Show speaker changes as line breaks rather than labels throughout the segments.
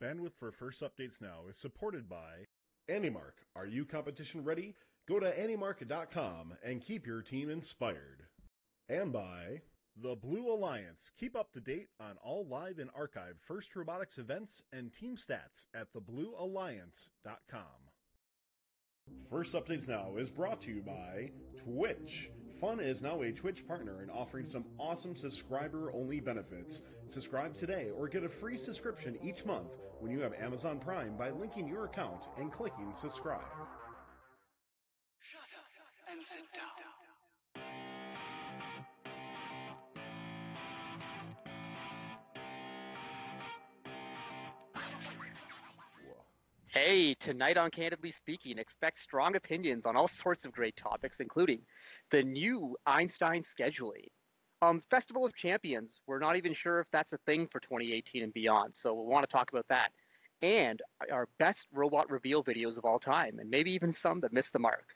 Bandwidth for First Updates Now is supported by AndyMark. Are you competition ready? Go to andymark.com and keep your team inspired. And by the Blue Alliance. Keep up to date on all live and archived First Robotics events and team stats at thebluealliance.com. First Updates Now is brought to you by Twitch. Fun is now a Twitch partner and offering some awesome subscriber-only benefits. Subscribe today or get a free subscription each month when you have Amazon Prime by linking your account and clicking subscribe.
Shut up and sit down.
Hey, tonight on Candidly Speaking, expect strong opinions on all sorts of great topics, including the new Einstein Scheduling, Festival of Champions. We're not even sure if that's a thing for 2018 and beyond, so we want to talk about that. And our best robot reveal videos of all time, and maybe even some that missed the mark.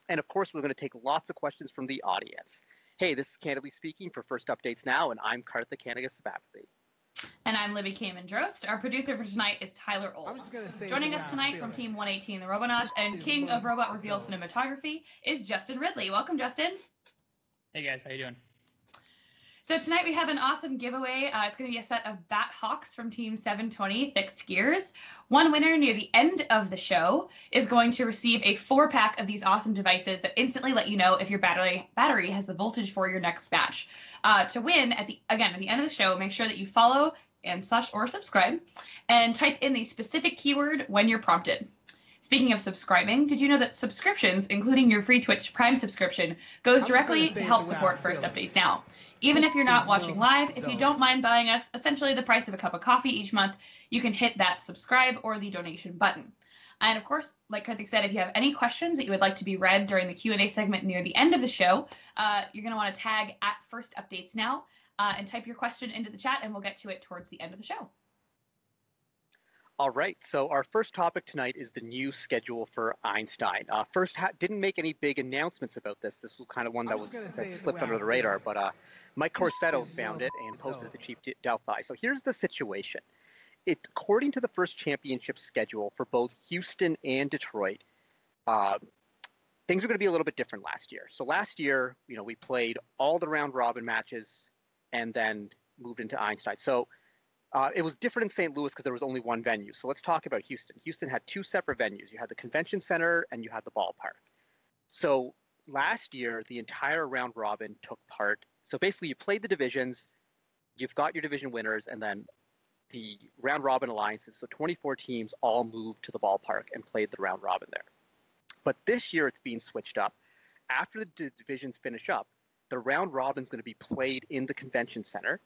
And of course, we're going to take lots of questions from the audience. Hey, this is Candidly Speaking for First Updates Now, and I'm Karthik Kanaga-Sabathy.
And I'm Libby Kamen-Drost. Our producer for tonight is Tyler Old. Joining us tonight from Team 118, the Robonauts, and King of Robot Reveal Cinematography is Justin Ridley. Welcome, Justin.
Hey, guys. How you doing?
So tonight we have an awesome giveaway. It's going to be a set of Bat Hawks from Team 720 Fixed Gears. One winner near the end of the show is going to receive a 4-pack of these awesome devices that instantly let you know if your battery has the voltage for your next match. To win, at the end of the show, make sure that you follow and subscribe and type in the specific keyword when you're prompted. Speaking of subscribing, did you know that subscriptions, including your free Twitch Prime subscription, goes directly to help support First Updates Now? Even if you're not watching live, if you don't mind buying us essentially the price of a cup of coffee each month, you can hit that subscribe or the donation button. And of course, like Karthik said, if you have any questions that you would like to be read during the Q&A segment near the end of the show, you're going to want to tag at First Updates Now and type your question into the chat, and we'll get to it towards the end of the show.
All right, so our first topic tonight is the new schedule for Einstein. First, didn't make any big announcements about this. This was kind of one that slipped under the radar, but Mike Corsetto found it and posted it to Chief Delphi. So here's the situation. According to the first championship schedule for both Houston and Detroit, things are going to be a little bit different last year. So last year, we played all the round robin matches and then moved into Einstein. So it was different in St. Louis because there was only one venue. So let's talk about Houston. Houston had 2 separate venues. You had the convention center and you had the ballpark. So last year, the entire round robin took part. So basically, you played the divisions, you've got your division winners, and then the round robin alliances. So 24 teams all moved to the ballpark and played the round robin there. But this year, it's being switched up. After the divisions finish up, the round robin is going to be played in the convention center.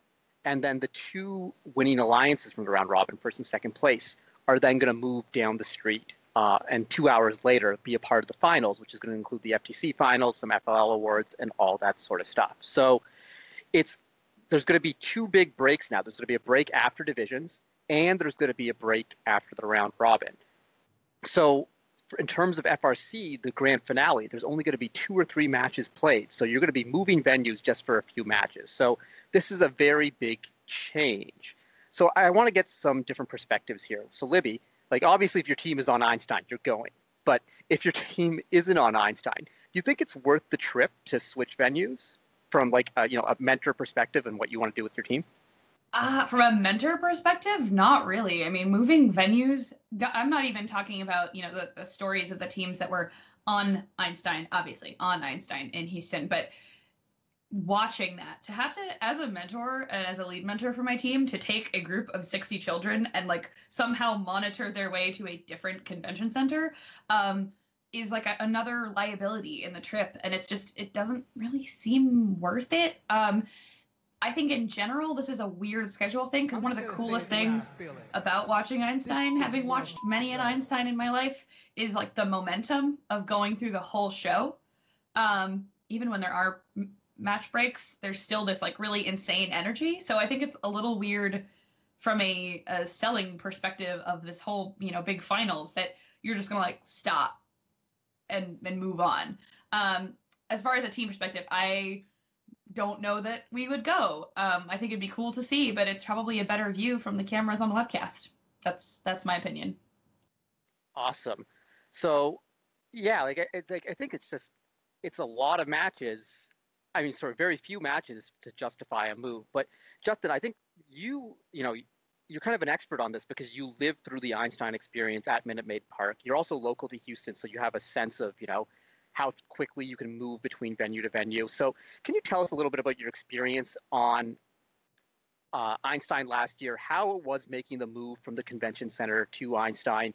And then the 2 winning alliances from the round robin, first and second place, are then going to move down the street and 2 hours later be a part of the finals, which is going to include the FTC finals, some FLL awards, and all that sort of stuff. So there's going to be 2 big breaks now. There's going to be a break after divisions, and there's going to be a break after the round robin. So in terms of FRC, the grand finale, there's only going to be 2 or 3 matches played. So you're going to be moving venues just for a few matches. So this is a very big change. So I want to get some different perspectives here. So Libby, obviously if your team is on Einstein, you're going. But if your team isn't on Einstein, do you think it's worth the trip to switch venues from a mentor perspective and what you want to do with your team?
From a mentor perspective, not really. I mean, moving venues, I'm not even talking about, the stories of the teams that were on Einstein, obviously on Einstein in Houston, but watching that, to have to, as a mentor and as a lead mentor for my team, to take a group of 60 children and somehow monitor their way to a different convention center is another liability in the trip. And it doesn't really seem worth it. I think in general, this is a weird schedule thing because one of the coolest things about watching Einstein, having watched many an Einstein in my life, is the momentum of going through the whole show. Even when there are match breaks, there's still this really insane energy. So I think it's a little weird from a selling perspective of this whole, big finals that you're just going to stop and move on. As far as a team perspective, I don't know that we would go. I think it'd be cool to see, but it's probably a better view from the cameras on the webcast. That's my opinion.
Awesome. So, yeah, I think it's a lot of matches. I mean, sort of very few matches to justify a move. But Justin, I think you're kind of an expert on this because you lived through the Einstein experience at Minute Maid Park. You're also local to Houston, so you have a sense of, how quickly you can move between venue to venue. So can you tell us a little bit about your experience on Einstein last year, how it was making the move from the convention center to Einstein?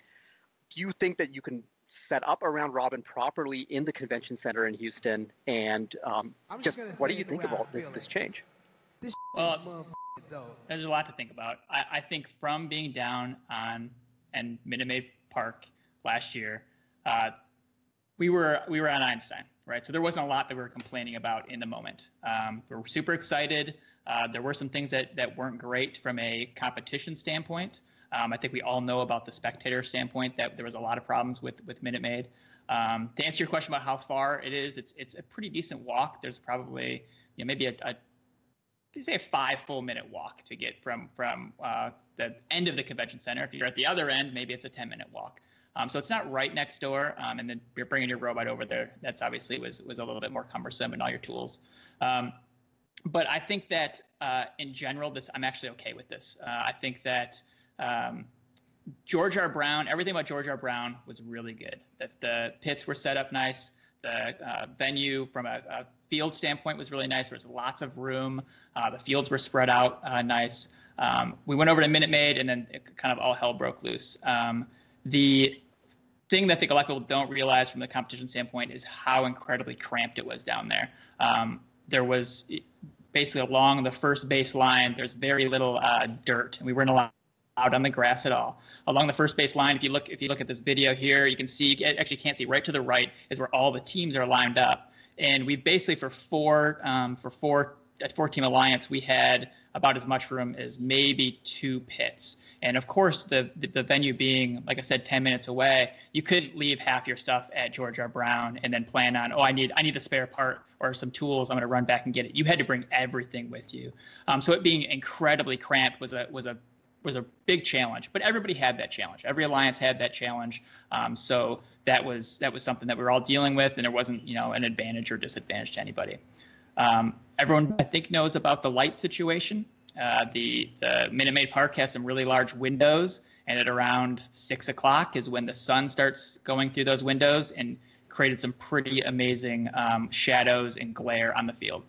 Do you think that you can set up a round robin properly in the convention center in Houston? And just what do you think about this change?
Well, there's a lot to think about. I think from being down on and Minute Maid Park last year, we were on Einstein, right? So there wasn't a lot that we were complaining about in the moment. We were super excited. There were some things that weren't great from a competition standpoint. I think we all know about the spectator standpoint that there was a lot of problems with Minute Maid. To answer your question about how far it is, it's a pretty decent walk. There's probably maybe a 5 full minute walk to get from the end of the convention center. If you're at the other end, maybe it's a 10-minute walk. So it's not right next door. And then you're bringing your robot over there. That's obviously was a little bit more cumbersome and all your tools. But I think that in general, I'm actually okay with this. I think that George R. Brown, everything about George R. Brown was really good. That the pits were set up nice. The venue from a field standpoint was really nice. There was lots of room. The fields were spread out nice. We went over to Minute Maid, and then it kind of all hell broke loose. The thing that I think a lot of people don't realize from the competition standpoint is how incredibly cramped it was down there. There was basically along the first base line, there's very little dirt, and we weren't allowed on the grass at all. Along the first base line, if you look at this video here, you can see, actually can't see, right to the right is where all the teams are lined up. And we basically, for four team alliance, we had about as much room as maybe 2 pits. And of course, the venue being, like I said, 10 minutes away, you couldn't leave half your stuff at George R. Brown and then plan on, I need a spare part or some tools, I'm going to run back and get it. You had to bring everything with you. So it being incredibly cramped was a big challenge, but everybody had that challenge. Every alliance had that challenge. So that was something that we were all dealing with, and there wasn't, an advantage or disadvantage to anybody. Everyone, I think, knows about the light situation. The Minute Maid Park has some really large windows, and at around 6 o'clock is when the sun starts going through those windows and created some pretty amazing shadows and glare on the field.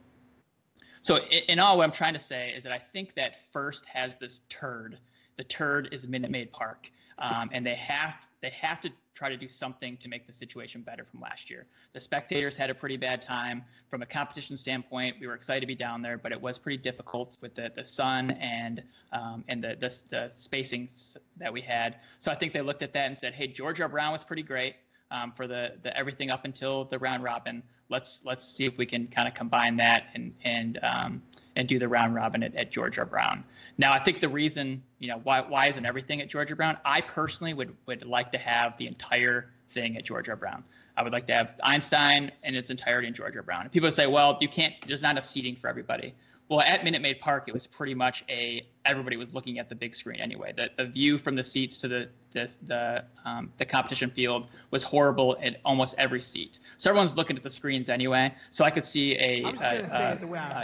So in all, what I'm trying to say is that I think that first has this turd. The turd is Minute Maid Park, and they have to try to do something to make the situation better from last year. The spectators had a pretty bad time. From a competition standpoint, we were excited to be down there, but it was pretty difficult with the sun and the spacing that we had. So I think they looked at that and said, hey, George R. Brown was pretty great for the everything up until the round robin. Let's see if we can kind of combine that and do the round robin at George R. Brown. Now, I think the reason, why isn't everything at George R. Brown? I personally would like to have the entire thing at George R. Brown. I would like to have Einstein in its entirety in George R. Brown. And people say, well, there's not enough seating for everybody. Well, at Minute Maid Park, it was pretty much everybody was looking at the big screen anyway. The view from the seats to the competition field was horrible at almost every seat. So everyone's looking at the screens anyway. So I could see a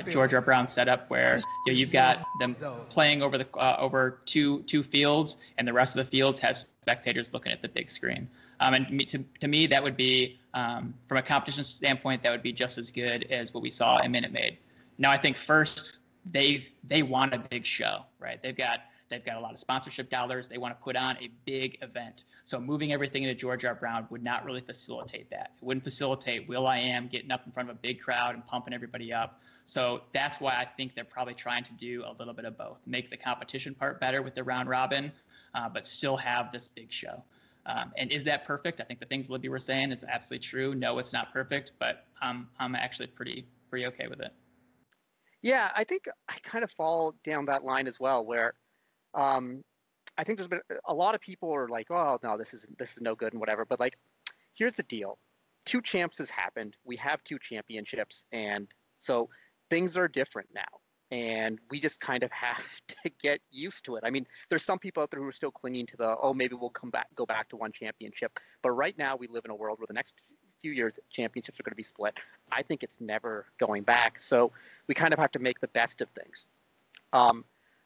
George R. Brown setup where you've got them playing over two fields, and the rest of the fields has spectators looking at the big screen. And to me, that would be, from a competition standpoint, that would be just as good as what we saw in Minute Maid. Now, I think first they want a big show, right? They've got a lot of sponsorship dollars. They want to put on a big event. So moving everything into George R. Brown would not really facilitate that. It wouldn't facilitate will.i.am getting up in front of a big crowd and pumping everybody up. So that's why I think they're probably trying to do a little bit of both. Make the competition part better with the round robin, but still have this big show. And is that perfect? I think the things Libby were saying is absolutely true. No, it's not perfect, but I'm actually pretty okay with it.
Yeah, I think I kind of fall down that line as well, where I think there's been a lot of people are like, oh no, this is no good and whatever. But like, here's the deal: 2 champs has happened. We have 2 championships, and so things are different now. and we just kind of have to get used to it. I mean, there's some people out there who are still clinging to maybe we'll go back to one championship. But right now we live in a world where the next few years championships are going to be split. I think it's never going back. So we kind of have to make the best of things.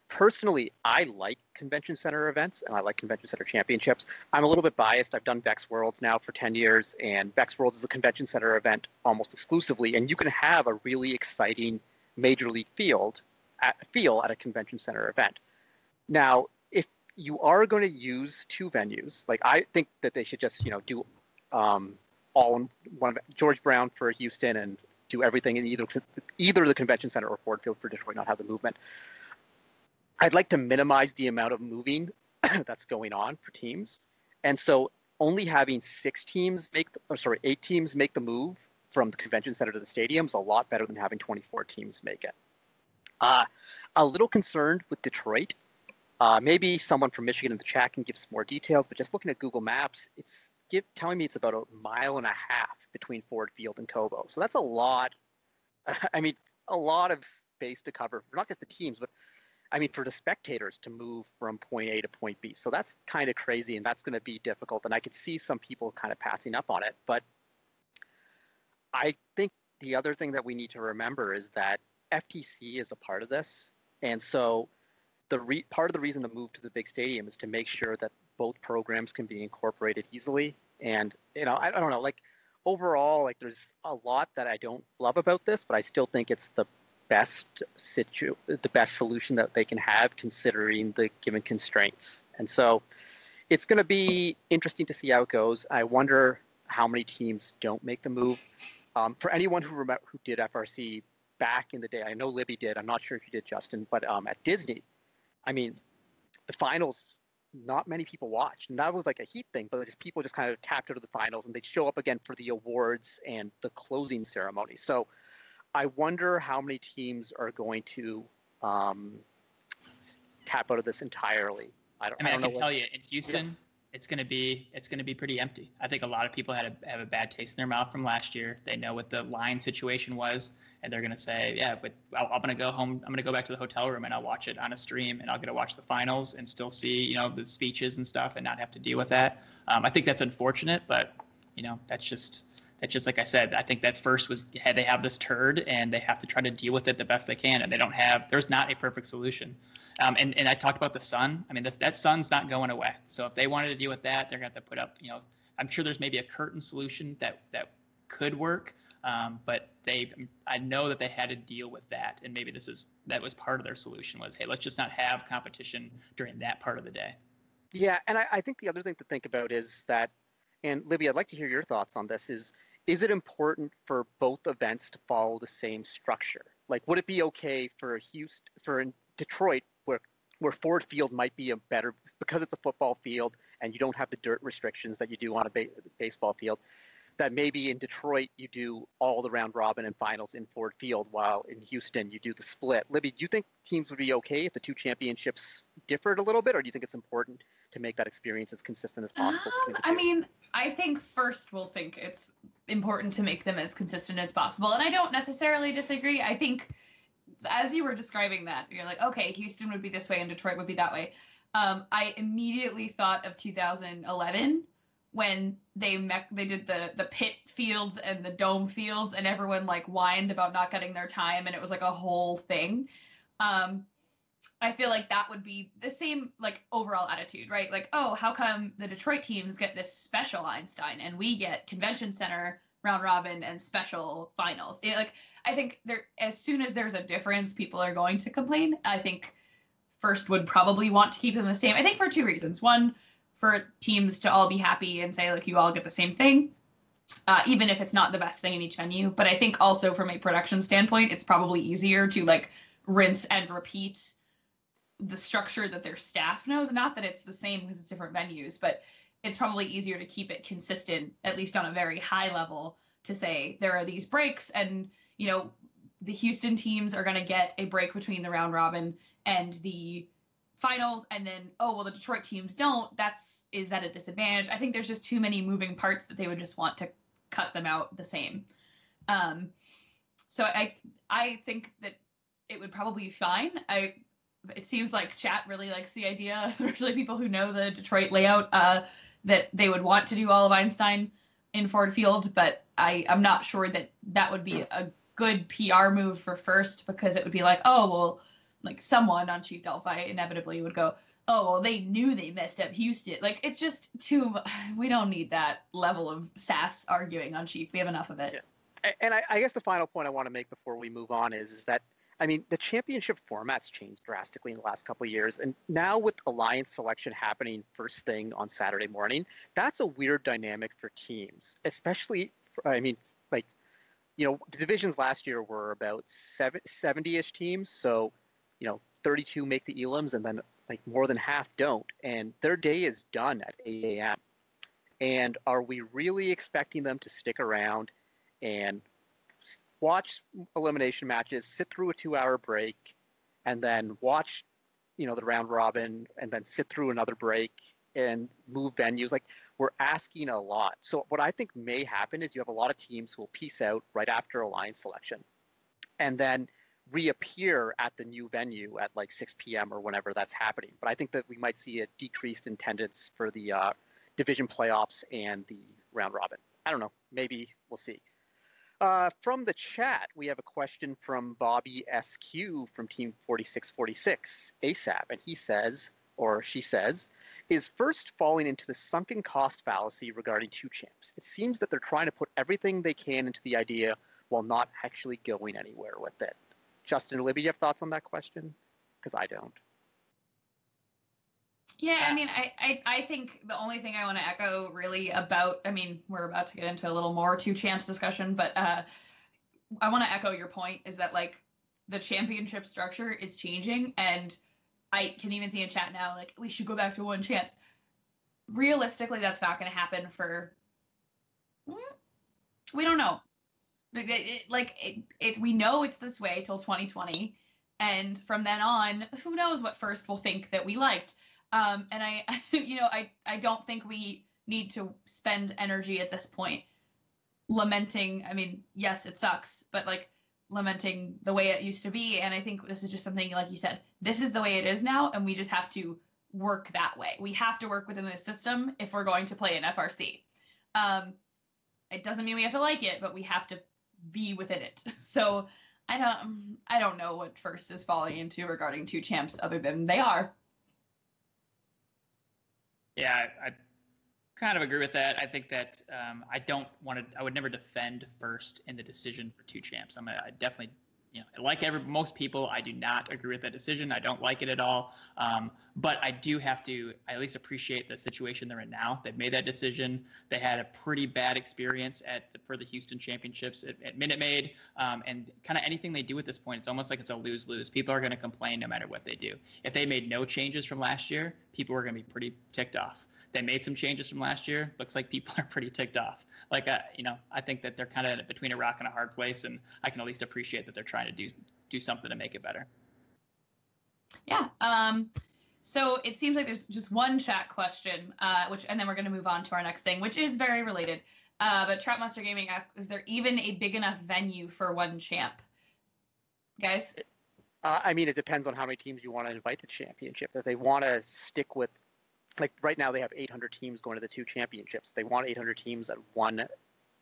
Personally, I like convention center events and I like convention center championships. I'm a little bit biased. I've done Vex Worlds now for 10 years, and Vex Worlds is a convention center event almost exclusively. And you can have a really exciting major league feel at a convention center event. Now, if you are going to use two venues, like I think that they should just, do all in one, George Brown for Houston, and do everything in either the convention center or Ford Field for Detroit, not have the movement. I'd like to minimize the amount of moving that's going on for teams. And so only having 8 teams make the move from the convention center to the stadium is a lot better than having 24 teams make it. A little concerned with Detroit. Maybe someone from Michigan in the chat can give some more details, but just looking at Google Maps, it's telling me it's about 1.5 miles between Ford Field and Cobo. So that's a lot. I mean, a lot of space to cover, for not just the teams, but I mean, for the spectators to move from point A to point B. So that's kind of crazy, and that's going to be difficult. And I could see some people kind of passing up on it. But I think the other thing that we need to remember is that FTC is a part of this. And so part of the reason to move to the big stadium is to make sure that both programs can be incorporated easily. And, I don't know, like overall, like there's a lot that I don't love about this, but I still think it's the best solution that they can have considering the given constraints. And so it's going to be interesting to see how it goes. I wonder how many teams don't make the move. For anyone who did FRC back in the day, I know Libby did. I'm not sure if you did, Justin, but at Disney, I mean, the finals, not many people watched. And that was like a heat thing, but people just kind of tapped out of the finals and they'd show up again for the awards and the closing ceremony. So I wonder how many teams are going to tap out of this entirely. I can
tell you in Houston, it's going to be pretty empty. I think a lot of people have a bad taste in their mouth from last year. They know what the line situation was, and they're going to say, yeah, but I'm going to go home. I'm going to go back to the hotel room and I'll watch it on a stream, and I'll get to watch the finals and still see, the speeches and stuff and not have to deal with that. I think that's unfortunate, but that's just like I said. I think that first was they have this turd and they have to try to deal with it the best they can, and there's not a perfect solution. And I talked about the sun. I mean, that sun's not going away. So if they wanted to deal with that, they're going to have to put up, I'm sure there's maybe a curtain solution that could work. But I know that they had to deal with that. And maybe that was part of their solution was, hey, let's just not have competition during that part of the day.
Yeah. And I think the other thing to think about is that, and Libby, I'd like to hear your thoughts on this, is it important for both events to follow the same structure? Like, would it be okay for Detroit, where Ford Field might be a better, because it's a football field and you don't have the dirt restrictions that you do on a baseball field, that maybe in Detroit you do all the round robin and finals in Ford Field, while in Houston you do the split? Libby, do you think teams would be okay if the two championships differed a little bit, or do you think it's important to make that experience as consistent as possible?
I mean, I think first we'll think it's important to make them as consistent as possible. And I don't necessarily disagree. I think as you were describing that, you're like, okay, Houston would be this way and Detroit would be that way. I immediately thought of 2011 when they did the pit fields and the dome fields, and everyone like whined about not getting their time, and it was like a whole thing. I feel like that would be the same like overall attitude, right? Like, oh, how come the Detroit teams get this special Einstein and we get convention center round robin and special finals? I think as soon as there's a difference, people are going to complain. I think first would probably want to keep them the same. I think for two reasons. One, for teams to all be happy and say, like, you all get the same thing, even if it's not the best thing in each venue. But I think also from a production standpoint, it's probably easier to like rinse and repeat the structure that their staff knows. Not that it's the same because it's different venues, but it's probably easier to keep it consistent, at least on a very high level, to say there are these breaks, and the Houston teams are going to get a break between the round robin and the finals, and then, the Detroit teams don't. Is that a disadvantage? I think there's just too many moving parts that they would just want to cut them out the same. So I think that it would probably be fine. It seems like chat really likes the idea, especially people who know the Detroit layout, that they would want to do all of Einstein in Ford Field, but I'm not sure that would be a good PR move for first, because it would be like, oh, well, like someone on Chief Delphi inevitably would go, oh, well, they knew they messed up Houston. Like, it's just we don't need that level of sass arguing on Chief. We have enough of it.
Yeah. And I guess the final point I want to make before we move on is that, I mean, the championship format's changed drastically in the last couple of years. And now with Alliance selection happening first thing on Saturday morning, that's a weird dynamic for teams, especially, the divisions last year were about 70-ish teams. So, 32 make the elims, and then like more than half don't. And their day is done at 8 a.m. And are we really expecting them to stick around and watch elimination matches, sit through a 2-hour break, and then watch, the round robin, and then sit through another break and move venues? Like, we're asking a lot. So what I think may happen is you have a lot of teams who will peace out right after Alliance selection and then reappear at the new venue at like 6 p.m. or whenever that's happening. But I think that we might see a decreased attendance for the division playoffs and the round robin. I don't know. Maybe we'll see. From the chat, we have a question from Bobby SQ from Team 4646 ASAP, and he says, or she says, is first falling into the sunken cost fallacy regarding two champs. It seems that they're trying to put everything they can into the idea while not actually going anywhere with it. Justin or Libby, do you have thoughts on that question? Because I don't.
Yeah, I mean, I think the only thing I want to echo really about, I mean, we're about to get into a little more two champs discussion, but I want to echo your point is that, like, the championship structure is changing, and I can even see in chat now, like, we should go back to one chance. Realistically, that's not going to happen for, we don't know. We know it's this way till 2020, and from then on, who knows what first will think that we liked. And I don't think we need to spend energy at this point lamenting. I mean, yes, it sucks, but like lamenting the way it used to be. And I think this is just something, like you said, this is the way it is now, and we just have to work that way. We have to work within the system if we're going to play an FRC. It doesn't mean we have to like it, but we have to be within it. So I don't know what first is falling into regarding two champs other than they are.
Yeah, I kind of agree with that. I think that I would never defend first in the decision for two champs. I definitely, like most people, I do not agree with that decision. I don't like it at all. But I do have to at least appreciate the situation they're in now. They've made that decision. They had a pretty bad experience for the Houston Championships at Minute Maid. And kind of anything they do at this point, it's almost like it's a lose-lose. People are going to complain no matter what they do. If they made no changes from last year, people are going to be pretty ticked off. They made some changes from last year. Looks like people are pretty ticked off. Like, I think that they're kind of between a rock and a hard place, and I can at least appreciate that they're trying to do something to make it better.
Yeah. So it seems like there's just one chat question, and then we're going to move on to our next thing, which is very related. But Troutmaster Gaming asks, is there even a big enough venue for one champ? Guys?
It depends on how many teams you want to invite to the championship. If they want to stick with, like right now they have 800 teams going to the two championships. They want 800 teams at one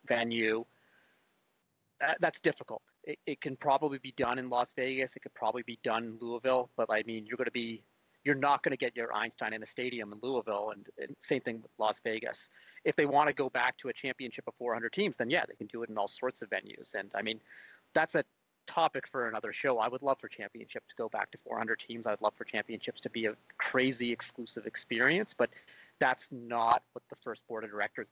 venue. That's difficult. It can probably be done in Las Vegas. It could probably be done in Louisville. But you're not going to get your Einstein in a stadium in Louisville, and same thing with Las Vegas. If they want to go back to a championship of 400 teams, then yeah, they can do it in all sorts of venues. And that's a topic for another show. I would love for championship to go back to 400 teams. I'd love for championships to be a crazy exclusive experience, but that's not what the first board of directors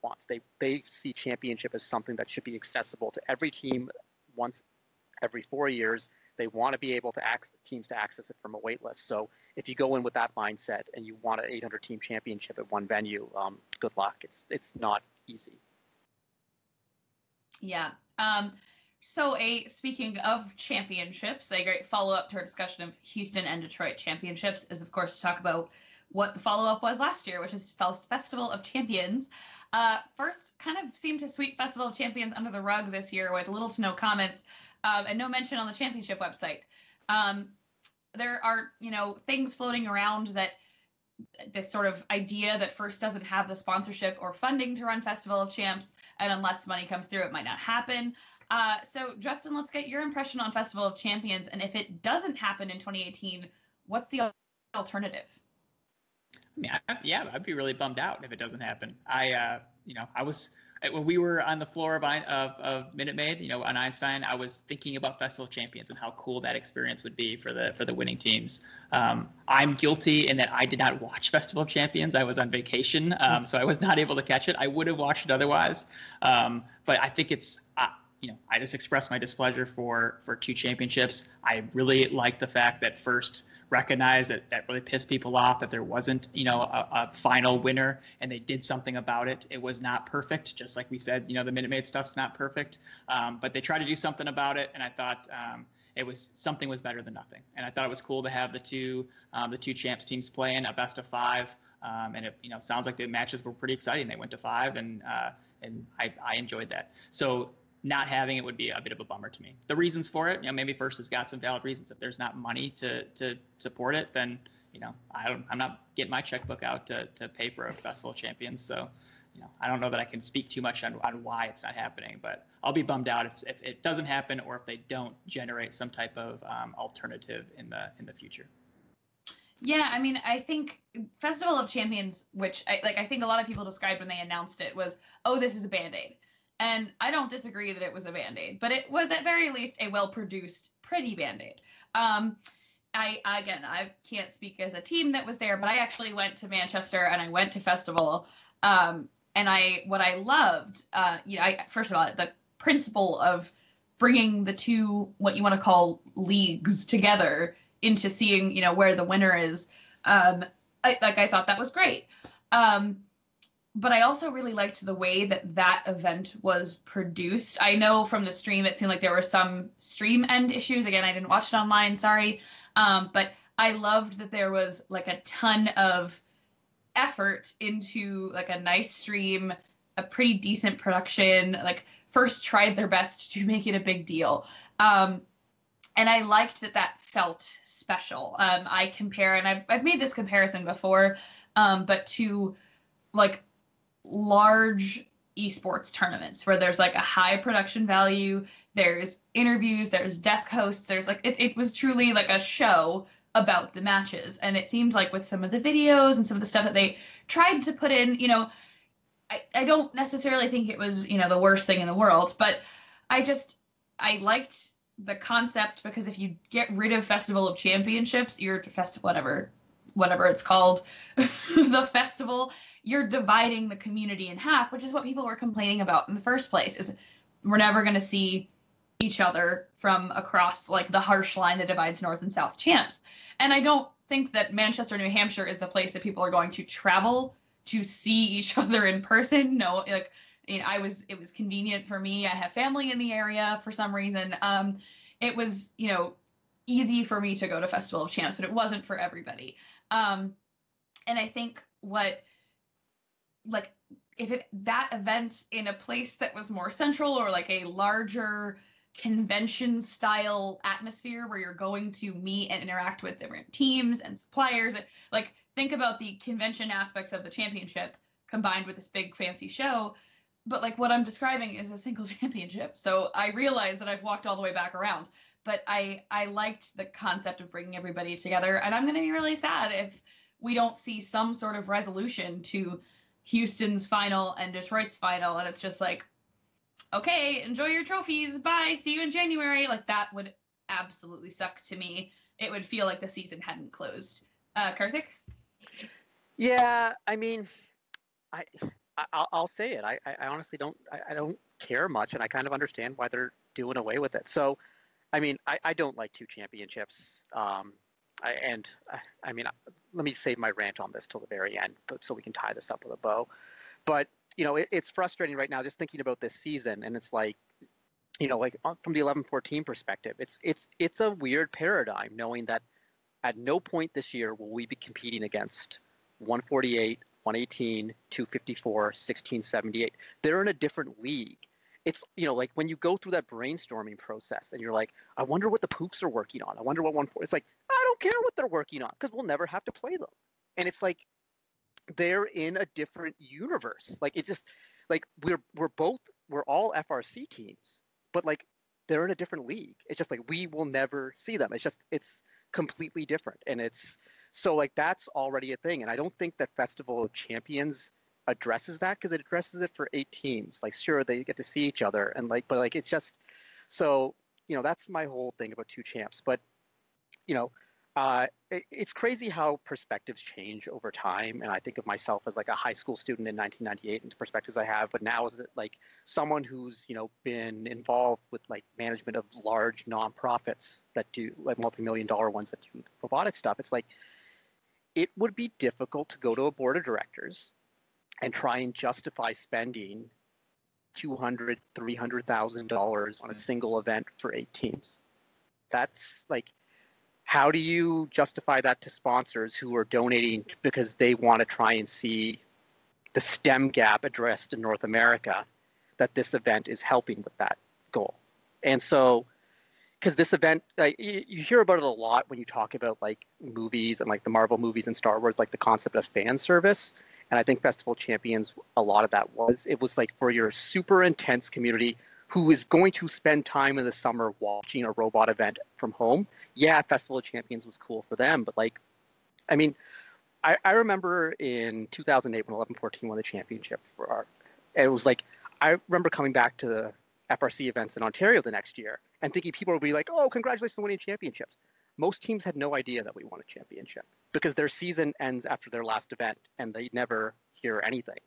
wants. They see championship as something that should be accessible to every team once every 4 years. They want to be able to teams to access it from a wait list. So if you go in with that mindset and you want an 800-team championship at one venue, good luck. It's not easy.
Yeah. So speaking of championships, a great follow-up to our discussion of Houston and Detroit championships is, of course, to talk about what the follow-up was last year, which is Festival of Champions. First, kind of seemed to sweep Festival of Champions under the rug this year with little to no comments and no mention on the championship website. There are, things floating around that this sort of idea that FIRST doesn't have the sponsorship or funding to run Festival of Champs, and unless money comes through, it might not happen. So, Justin, let's get your impression on Festival of Champions, and if it doesn't happen in 2018, what's the alternative?
Yeah, I'd be really bummed out if it doesn't happen. I was when we were on the floor of Minute Maid, on Einstein, I was thinking about Festival of Champions and how cool that experience would be for the winning teams. I'm guilty in that I did not watch Festival of Champions. I was on vacation, so I was not able to catch it. I would have watched it otherwise, but I think it's. I just expressed my displeasure for 2 championships. I really like the fact that FIRST recognized that really pissed people off, that there wasn't, a final winner, and they did something about it. It was not perfect, just like we said, the Minute Maid stuff's not perfect, but they tried to do something about it, and I thought something was better than nothing. And I thought it was cool to have the two champs teams playing a best of 5, and it sounds like the matches were pretty exciting. They went to 5, and I enjoyed that. So not having it would be a bit of a bummer to me. The reasons for it, maybe FIRST has got some valid reasons. If there's not money to support it, then I'm not getting my checkbook out to pay for a Festival of Champions. So I don't know that I can speak too much on why it's not happening, but I'll be bummed out if it doesn't happen, or if they don't generate some type of alternative in the future.
Yeah, I mean, I think Festival of Champions, which I think a lot of people described when they announced it, was, oh, this is a Band-Aid. And I don't disagree that it was a Band-Aid, but it was at very least a well-produced, pretty Band-Aid. I can't speak as a team that was there, but I actually went to Manchester and I went to Festival. And what I loved, first of all, the principle of bringing the two, what you want to call leagues together into seeing, where the winner is. I thought that was great. But I also really liked the way that event was produced. I know from the stream, it seemed like there were some stream end issues. Again, I didn't watch it online, sorry. But I loved that there was a ton of effort into a nice stream, a pretty decent production. FIRST tried their best to make it a big deal. And I liked that felt special. I compare, and I've made this comparison before, but to large esports tournaments where there's a high production value, there's interviews, there's desk hosts, there's it was truly a show about the matches. And it seemed with some of the videos and some of the stuff that they tried to put in, I don't necessarily think it was, the worst thing in the world, but I liked the concept, because if you get rid of Festival of Championships, whatever it's called, the festival, you're dividing the community in half, which is what people were complaining about in the first place, is we're never going to see each other from across the harsh line that divides North and South champs. And I don't think that Manchester, New Hampshire is the place that people are going to travel to see each other in person. No, it was convenient for me. I have family in the area for some reason. It was, easy for me to go to Festival of Champs, but it wasn't for everybody. And I think that event in a place that was more central, or a larger convention style atmosphere where you're going to meet and interact with different teams and suppliers, think about the convention aspects of the championship combined with this big fancy show. But what I'm describing is a single championship. So I realize that I've walked all the way back around, but I liked the concept of bringing everybody together. And I'm going to be really sad if we don't see some sort of resolution to Houston's final and Detroit's final. And it's just okay, enjoy your trophies. Bye. See you in January. That would absolutely suck to me. It would feel like the season hadn't closed. Karthik?
Yeah, I mean, I'll say it. I honestly don't care much, and I kind of understand why they're doing away with it. So, I mean, I don't like 2 championships. Let me save my rant on this till the very end, so we can tie this up with a bow. But it's frustrating right now just thinking about this season, and it's from the 11-14 perspective, it's a weird paradigm knowing that at no point this year will we be competing against 148, 118, 254, 1678. They're in a different league. it's, like when you go through that brainstorming process and you're like, I wonder what the poops are working on. I wonder what it's like, I don't care what they're working on because we'll never have to play them. And it's like, they're in a different universe. Like, it's just like, we're all FRC teams, but like, they're in a different league. It's just like, we will never see them. It's completely different. And it's, so like, that's already a thing. And I don't think that Festival of Champions addresses that, because it addresses it for 8 teams. Like, sure, they get to see each other and like, but like, it's just, so, that's my whole thing about 2 champs. But, it's crazy how perspectives change over time. And I think of myself as like a high school student in 1998 and the perspectives I have, but now as like someone who's, been involved with like management of large nonprofits that do like multi-million-dollar ones that do robotic stuff. It's like, it would be difficult to go to a board of directors and try and justify spending $200,000, $300,000 on a single event for 8 teams. That's like, how do you justify that to sponsors who are donating because they want to try and see the STEM gap addressed in North America, that this event is helping with that goal? And so, because this event, you hear about it a lot when you talk about like movies and like the Marvel movies and Star Wars, like the concept of fan service. And I think Festival of Champions, a lot of that it was like for your super intense community who is going to spend time in the summer watching a robot event from home. Yeah, Festival of Champions was cool for them, but like, I mean, I remember in 2008 when 11-14 won the championship it was like, I remember coming back to the FRC events in Ontario the next year and thinking people would be like, oh, congratulations on winning championships. Most teams had no idea that we won a championship because their season ends after their last event and they never hear anything.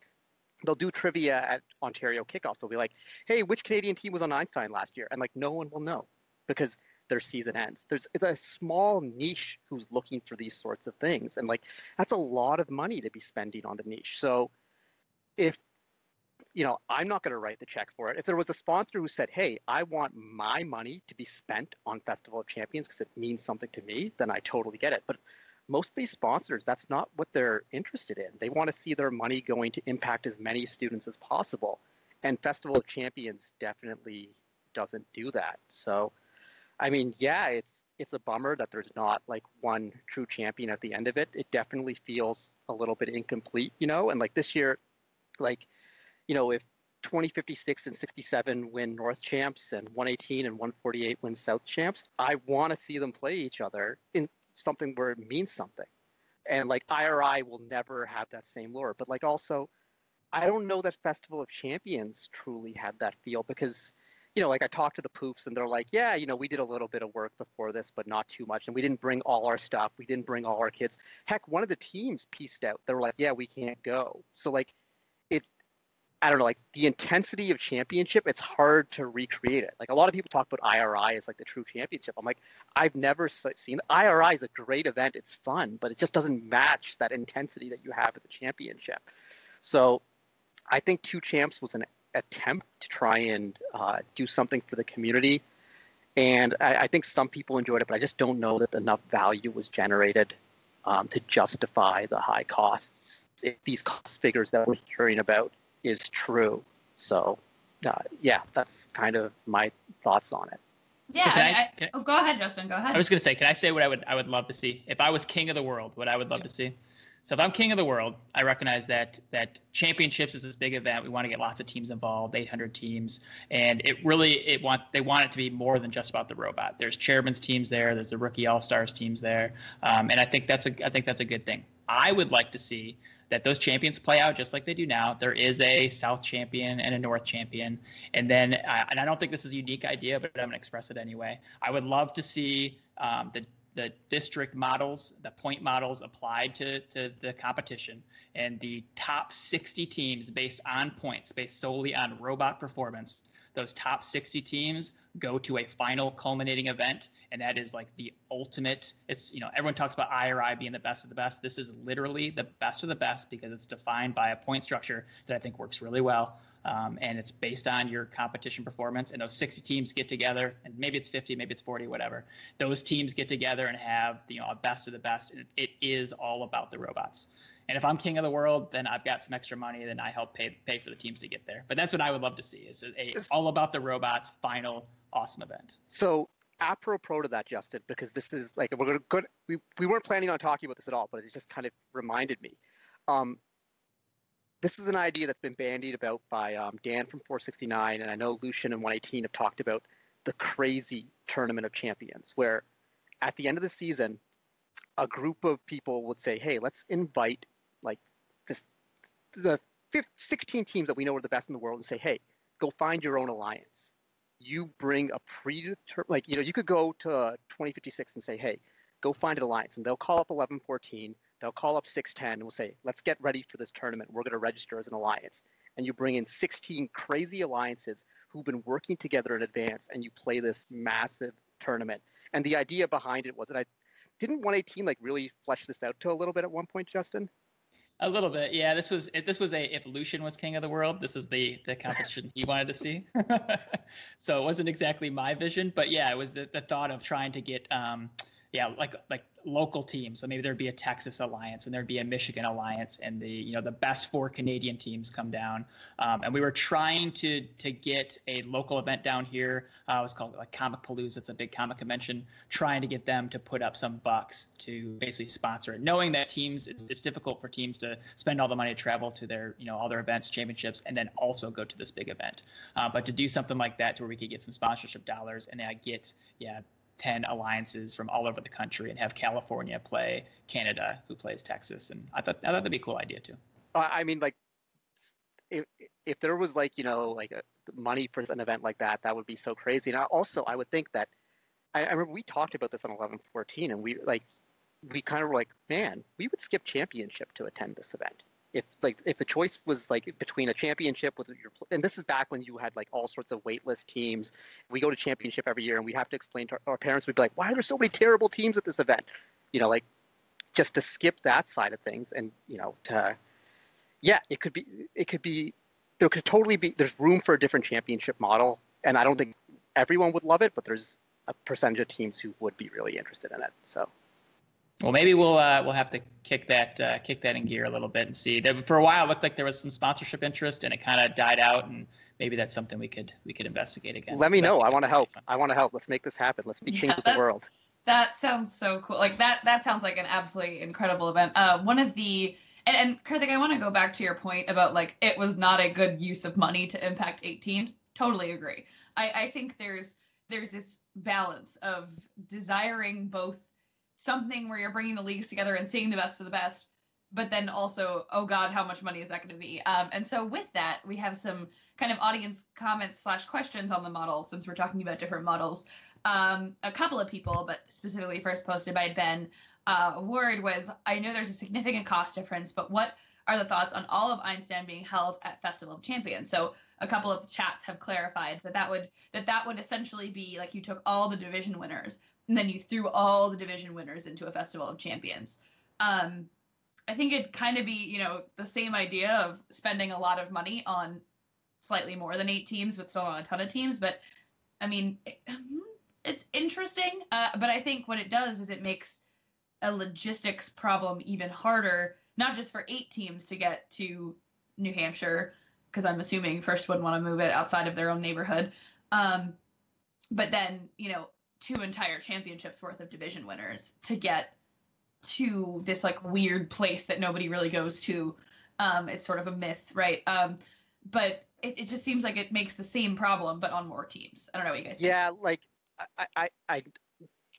They'll do trivia at Ontario kickoffs. They'll be like, hey, which Canadian team was on Einstein last year? And like, no one will know because their season ends. It's a small niche who's looking for these sorts of things. And like, that's a lot of money to be spending on the niche. So if, I'm not going to write the check for it. If there was a sponsor who said, hey, I want my money to be spent on Festival of Champions because it means something to me, then I totally get it. But most of these sponsors, that's not what they're interested in. They want to see their money going to impact as many students as possible. And Festival of Champions definitely doesn't do that. So, I mean, yeah, it's a bummer that there's not like one true champion at the end of it. It definitely feels a little bit incomplete, and like this year, like, if 2056 and 67 win North champs and 118 and 148 win South champs, I want to see them play each other in something where it means something. And like IRI will never have that same lure. But like also, I don't know that Festival of Champions truly had that feel because, like I talked to the Poofs and they're like, yeah, we did a little bit of work before this, but not too much. And we didn't bring all our stuff. We didn't bring all our kids. Heck, one of the teams pieced out. They were like, yeah, we can't go. So like, I don't know, like the intensity of championship, it's hard to recreate it. Like a lot of people talk about IRI as like the true championship. I'm like, I've never seen IRI is a great event. It's fun, but it just doesn't match that intensity that you have at the championship. So I think 2 champs was an attempt to try and do something for the community. And I think some people enjoyed it, but I just don't know that enough value was generated to justify the high costs. If these cost figures that we're hearing about is true. So yeah, that's kind of my thoughts on it.
Yeah, so go ahead, Justin, go ahead.
I was going to say, can I say what I would love to see? If I was king of the world, what I would love to see? So if I'm king of the world, I recognize that championships is this big event. We want to get lots of teams involved, 800 teams, and they want it to be more than just about the robot. There's chairman's teams there, there's the rookie all-stars teams there, and I think that's a good thing. I would like to see that those champions play out just like they do now. There is a South champion and a North champion, and then and I don't think this is a unique idea, but I'm going to express it anyway. I would love to see the district models, the point models applied to the competition, and the top 60 teams based on points, based solely on robot performance. Those top 60 teams go to a final culminating event, and that is like the ultimate. It's, everyone talks about IRI being the best of the best. This is literally the best of the best because it's defined by a point structure that I think works really well. And it's based on your competition performance, and those 60 teams get together, and maybe it's 50, maybe it's 40, whatever. Those teams get together and have a best of the best. And it is all about the robots. And if I'm king of the world, then I've got some extra money, then I help pay for the teams to get there. But that's what I would love to see, is all about the robots final awesome event.
So apropos to that, Justin, because this is like, we weren't planning on talking about this at all, but it just kind of reminded me. This is an idea that's been bandied about by Dan from 469, and I know Lucian and 118 have talked about the crazy tournament of champions, where at the end of the season, a group of people would say, hey, let's invite like the 16 teams that we know are the best in the world and say, hey, go find your own alliance. You bring a predetermined, like, you could go to 2056 and say, hey, go find an alliance. And they'll call up 1114, they'll call up 610, and we'll say, let's get ready for this tournament. We're going to register as an alliance. And you bring in 16 crazy alliances who've been working together in advance, and you play this massive tournament. And the idea behind it was that didn't 118 like really flesh this out to a little bit at one point, Justin?
A little bit, yeah. This was if Lucian was king of the world, this is the competition he wanted to see. So it wasn't exactly my vision, but yeah, it was the thought of trying to get like local teams. So maybe there'd be a Texas alliance and there'd be a Michigan alliance, and the best 4 Canadian teams come down. And we were trying to get a local event down here. It was called like Comic Palooza. It's a big comic convention, trying to get them to put up some bucks to basically sponsor it, knowing that it's difficult for teams to spend all the money to travel to their, all their events, championships, and then also go to this big event. But to do something like that to where we could get some sponsorship dollars and get 10 alliances from all over the country and have California play Canada, who plays Texas. And I thought that'd be a cool idea too.
I mean, like, if there was like, money for an event like that, that would be so crazy. And I would think that, I remember we talked about this on 1114, and we kind of were like, man, we would skip championship to attend this event. If the choice was like between a championship with and this is back when you had like all sorts of waitlist teams. We go to championship every year, and we have to explain to our parents, we'd be like, why are there so many terrible teams at this event? Just to skip that side of things, and it could be there could totally be, there's room for a different championship model, and I don't think everyone would love it, but there's a percentage of teams who would be really interested in it. So.
Well, maybe we'll have to kick that in gear a little bit and see. For a while, it looked like there was some sponsorship interest, and it kind of died out. And maybe that's something we could investigate again.
Let me know. I want to help. Let's make this happen. Let's be kings of the world.
That sounds so cool. Like that sounds like an absolutely incredible event. One of the and Karthik, I want to go back to your point about like it was not a good use of money to impact 8 teams. Totally agree. I think there's this balance of desiring both something where you're bringing the leagues together and seeing the best of the best, but then also, oh God, how much money is that going to be? And so with that, we have some kind of audience comments / questions on the model, since we're talking about different models. A couple of people, but specifically first posted by Ben Ward was, I know there's a significant cost difference, but what are the thoughts on all of Einstein being held at Festival of Champions? So a couple of chats have clarified that would essentially be like you took all the division winners and then you threw all the division winners into a Festival of Champions. I think it'd kind of be, the same idea of spending a lot of money on slightly more than 8 teams, but still on a ton of teams. But I mean, it's interesting. But I think what it does is it makes a logistics problem even harder, not just for 8 teams to get to New Hampshire, because I'm assuming first would want to move it outside of their own neighborhood. But then, 2 entire championships worth of division winners to get to this like weird place that nobody really goes to. It's sort of a myth, right? But it just seems like it makes the same problem, but on more teams. I don't know what you guys think.
Yeah, like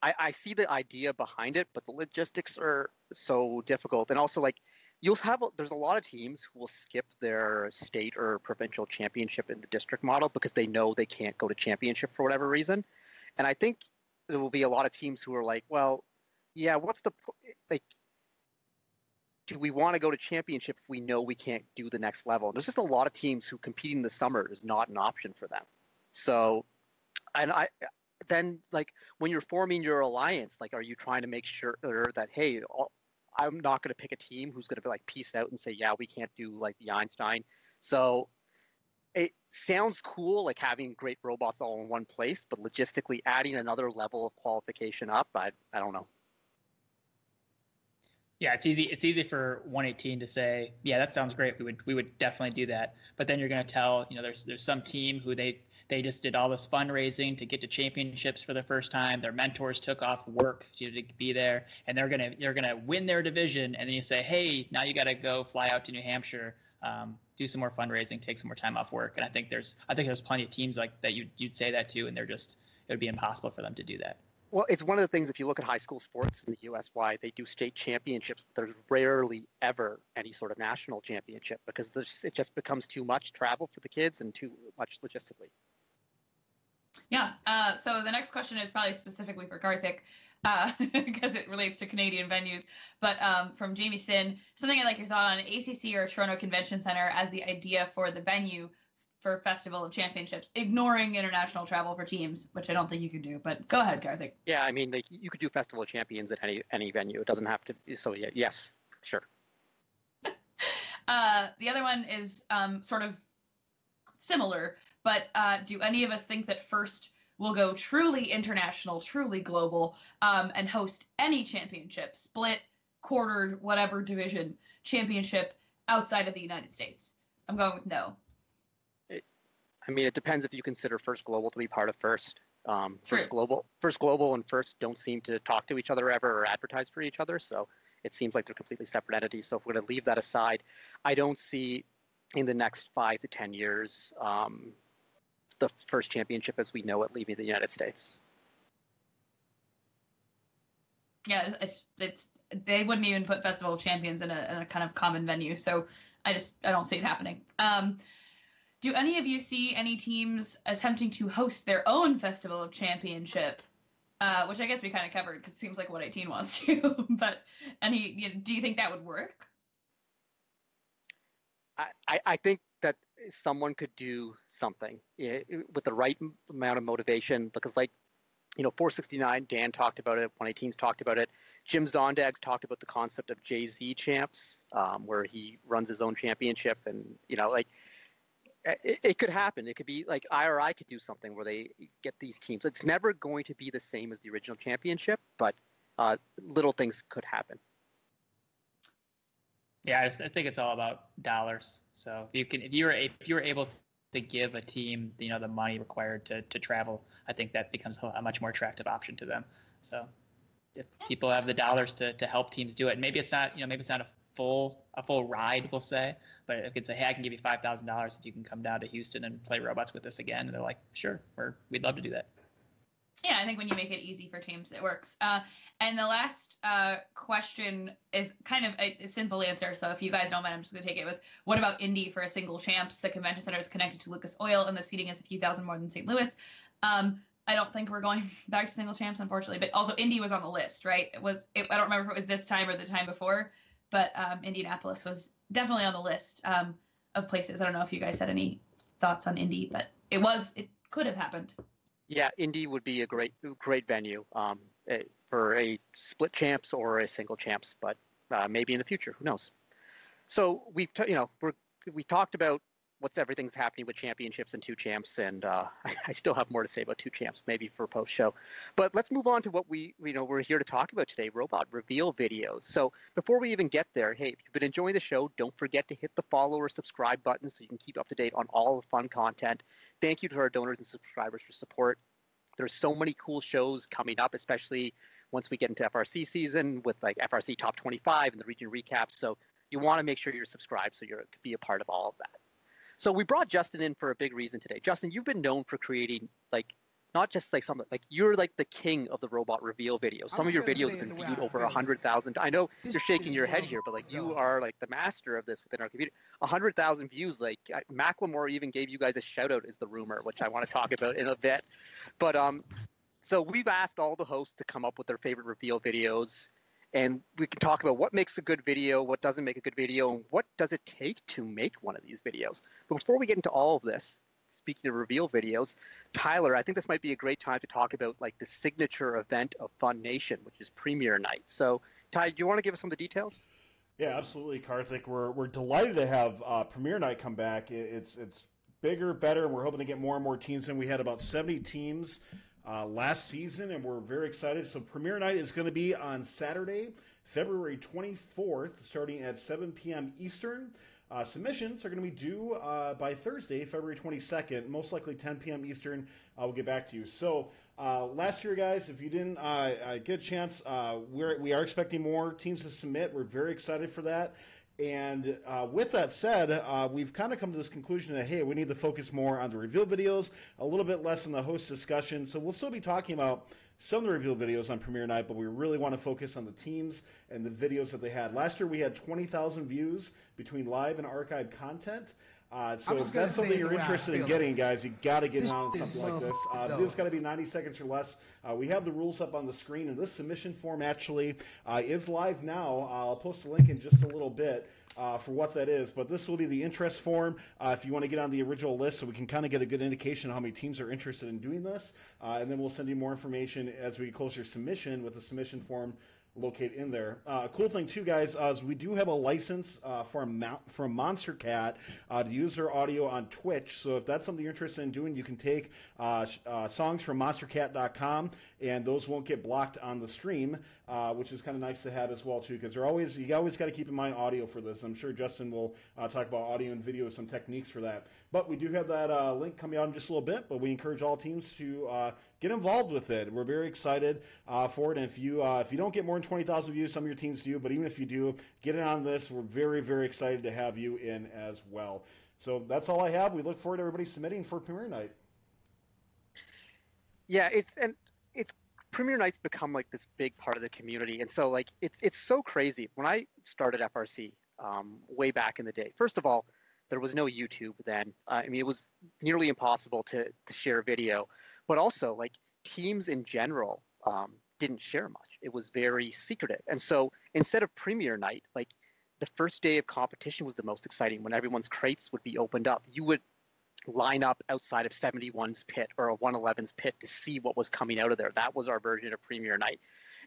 I see the idea behind it, but the logistics are so difficult. And also, like, there's a lot of teams who will skip their state or provincial championship in the district model because they know they can't go to championship for whatever reason. And I think there will be a lot of teams who are like, well, yeah, what's the like? Do we want to go to championship if we know we can't do the next level? There's just a lot of teams who competing in the summer is not an option for them. So, and then like when you're forming your alliance, like, are you trying to make sure that, hey, I'm not going to pick a team who's going to be like peace out and say, yeah, we can't do like the Einstein. So it sounds cool, like having great robots all in one place, but logistically adding another level of qualification up, I don't know.
Yeah, it's easy. It's easy for 118 to say, yeah, that sounds great. We would definitely do that. But then you're going to tell, there's some team who they just did all this fundraising to get to championships for the first time. Their mentors took off work to be there, and you're gonna win their division. And then you say, hey, now you got to go fly out to New Hampshire, do some more fundraising, take some more time off work. And I think there's plenty of teams like that you'd say that to, and it would be impossible for them to do that.
Well, it's one of the things, if you look at high school sports in the U.S., why they do state championships. There's rarely ever any sort of national championship because it just becomes too much travel for the kids and too much logistically.
Yeah. So the next question is probably specifically for Karthik because it relates to Canadian venues. But from Jamie Sin, something I'd like your thought on ACC or Toronto Convention Center as the idea for the venue for Festival of Championships, ignoring international travel for teams, which I don't think you could do. But go ahead, Karthik.
Yeah, I mean, you could do Festival of Champions at any venue. It doesn't have to. So yeah, yes, sure.
The other one is sort of similar, but do any of us think that FIRST will go truly international, truly global, and host any championship, split, quartered, whatever division championship outside of the United States? I'm going with no.
I mean, it depends if you consider FIRST Global to be part of FIRST. FIRST Global and FIRST don't seem to talk to each other ever or advertise for each other, so it seems like they're completely separate entities. So if we're going to leave that aside, I don't see in the next 5 to 10 years the FIRST championship as we know it leaving the United States.
Yeah, it's they wouldn't even put Festival of Champions in a kind of common venue, so I don't see it happening. Do any of you see any teams attempting to host their own Festival of Championship? Which I guess we kind of covered because it seems like what 18 wants to. But do you think that would work?
I think that someone could do something with the right amount of motivation because, like, 469, Dan talked about it, 118's talked about it. Jim Zondags talked about the concept of JZ champs, where he runs his own championship, and it could happen. It could be like IRI could do something where they get these teams. It's never going to be the same as the original championship, but little things could happen.
Yeah, I think it's all about dollars. So if you're able to give a team the money required to travel, I think that becomes a much more attractive option to them. So if people have the dollars to help teams do it, and maybe it's not a full ride, we'll say, but if it's hey, I can give you $5,000 if you can come down to Houston and play Robots with us again, and they're like, sure, we'd love to do that.
Yeah, I think when you make it easy for teams, it works. And the last question is kind of a simple answer. So if you guys don't mind, I'm just going to take it. Was what about Indy for a single champs? The convention center is connected to Lucas Oil, and the seating is a few thousand more than St. Louis. I don't think we're going back to single champs, unfortunately. But also, Indy was on the list, right? I don't remember if it was this time or the time before, but Indianapolis was definitely on the list of places. I don't know if you guys had any thoughts on Indy, but it could have happened.
Yeah, Indy would be a great venue for a split champs or a single champs, but maybe in the future, who knows? So we talked about everything's happening with championships and two champs, and I still have more to say about two champs, maybe for post show. But let's move on to what we're here to talk about today: robot reveal videos. So before we even get there, hey, if you've been enjoying the show, don't forget to hit the follow or subscribe button so you can keep up to date on all the fun content. Thank you to our donors and subscribers for support. There's so many cool shows coming up, especially once we get into FRC season with like FRC Top 25 and the region recaps. So you want to make sure you're subscribed so you can be a part of all of that. So we brought Justin in for a big reason today. Justin, you've been known for creating not just you're like the king of the robot reveal videos. Some of your videos have been viewed over 100,000. I know you're shaking your head here, but you are like the master of this within our community. 100,000 views. Like Macklemore even gave you guys a shout out, is the rumor, which I want to talk about in a bit. But so we've asked all the hosts to come up with their favorite reveal videos, and we can talk about what makes a good video, what doesn't make a good video, and what does it take to make one of these videos. But before we get into all of this, speaking of reveal videos, Tyler, I think this might be a great time to talk about the signature event of Fun Nation, which is Premiere Night. So, Ty, do you want to give us some of the details?
Yeah, absolutely, Karthik. We're delighted to have Premiere Night come back. It's bigger, better, and we're hoping to get more and more teams in. We had about 70 teams last season, and we're very excited. So Premiere Night is going to be on Saturday, February 24th, starting at 7 p.m. Eastern. Submissions are going to be due by Thursday, February 22nd, most likely 10 p.m. Eastern. We'll get back to you. So last year, guys, if you didn't get a chance, we are expecting more teams to submit. We're very excited for that. And with that said, we've kind of come to this conclusion that, hey, we need to focus more on the reveal videos, a little bit less on the host discussion. So we'll still be talking about some of the reveal videos on premiere night, but we really want to focus on the teams and the videos that they had. Last year we had 20,000 views between live and archived content. So if that's something you're interested in getting, guys, you got to get on something like this. Video's got to be 90 seconds or less. We have the rules up on the screen, and this submission form actually is live now. I'll post a link in just a little bit for what that is, but this will be the interest form if you want to get on the original list, so we can kind of get a good indication of how many teams are interested in doing this, and then we'll send you more information as we get closer to submission with the submission form locate in there. Cool thing too, guys, is we do have a license from Monster Cat to use their audio on Twitch. So if that's something you're interested in doing, you can take songs from monstercat.com, and those won't get blocked on the stream, which is kind of nice to have as well too, because you always got to keep in mind audio for this. I'm sure Justin will talk about audio and video, some techniques for that. But we do have that link coming out in just a little bit. But we encourage all teams to get involved with it. We're very excited for it. And if you don't get more than 20,000 views, some of your teams do. But even if you do, get in on this. We're very, very excited to have you in as well. So that's all I have. We look forward to everybody submitting for premiere night.
Yeah, it's premiere night's become like this big part of the community, and so like it's so crazy. When I started FRC way back in the day, first of all, there was no YouTube then. I mean, it was nearly impossible to share video, but also like teams in general didn't share much. It was very secretive. And so instead of premiere night, like the first day of competition was the most exciting, when everyone's crates would be opened up. You would line up outside of 71's pit or a 111's pit to see what was coming out of there. That was our version of premiere night.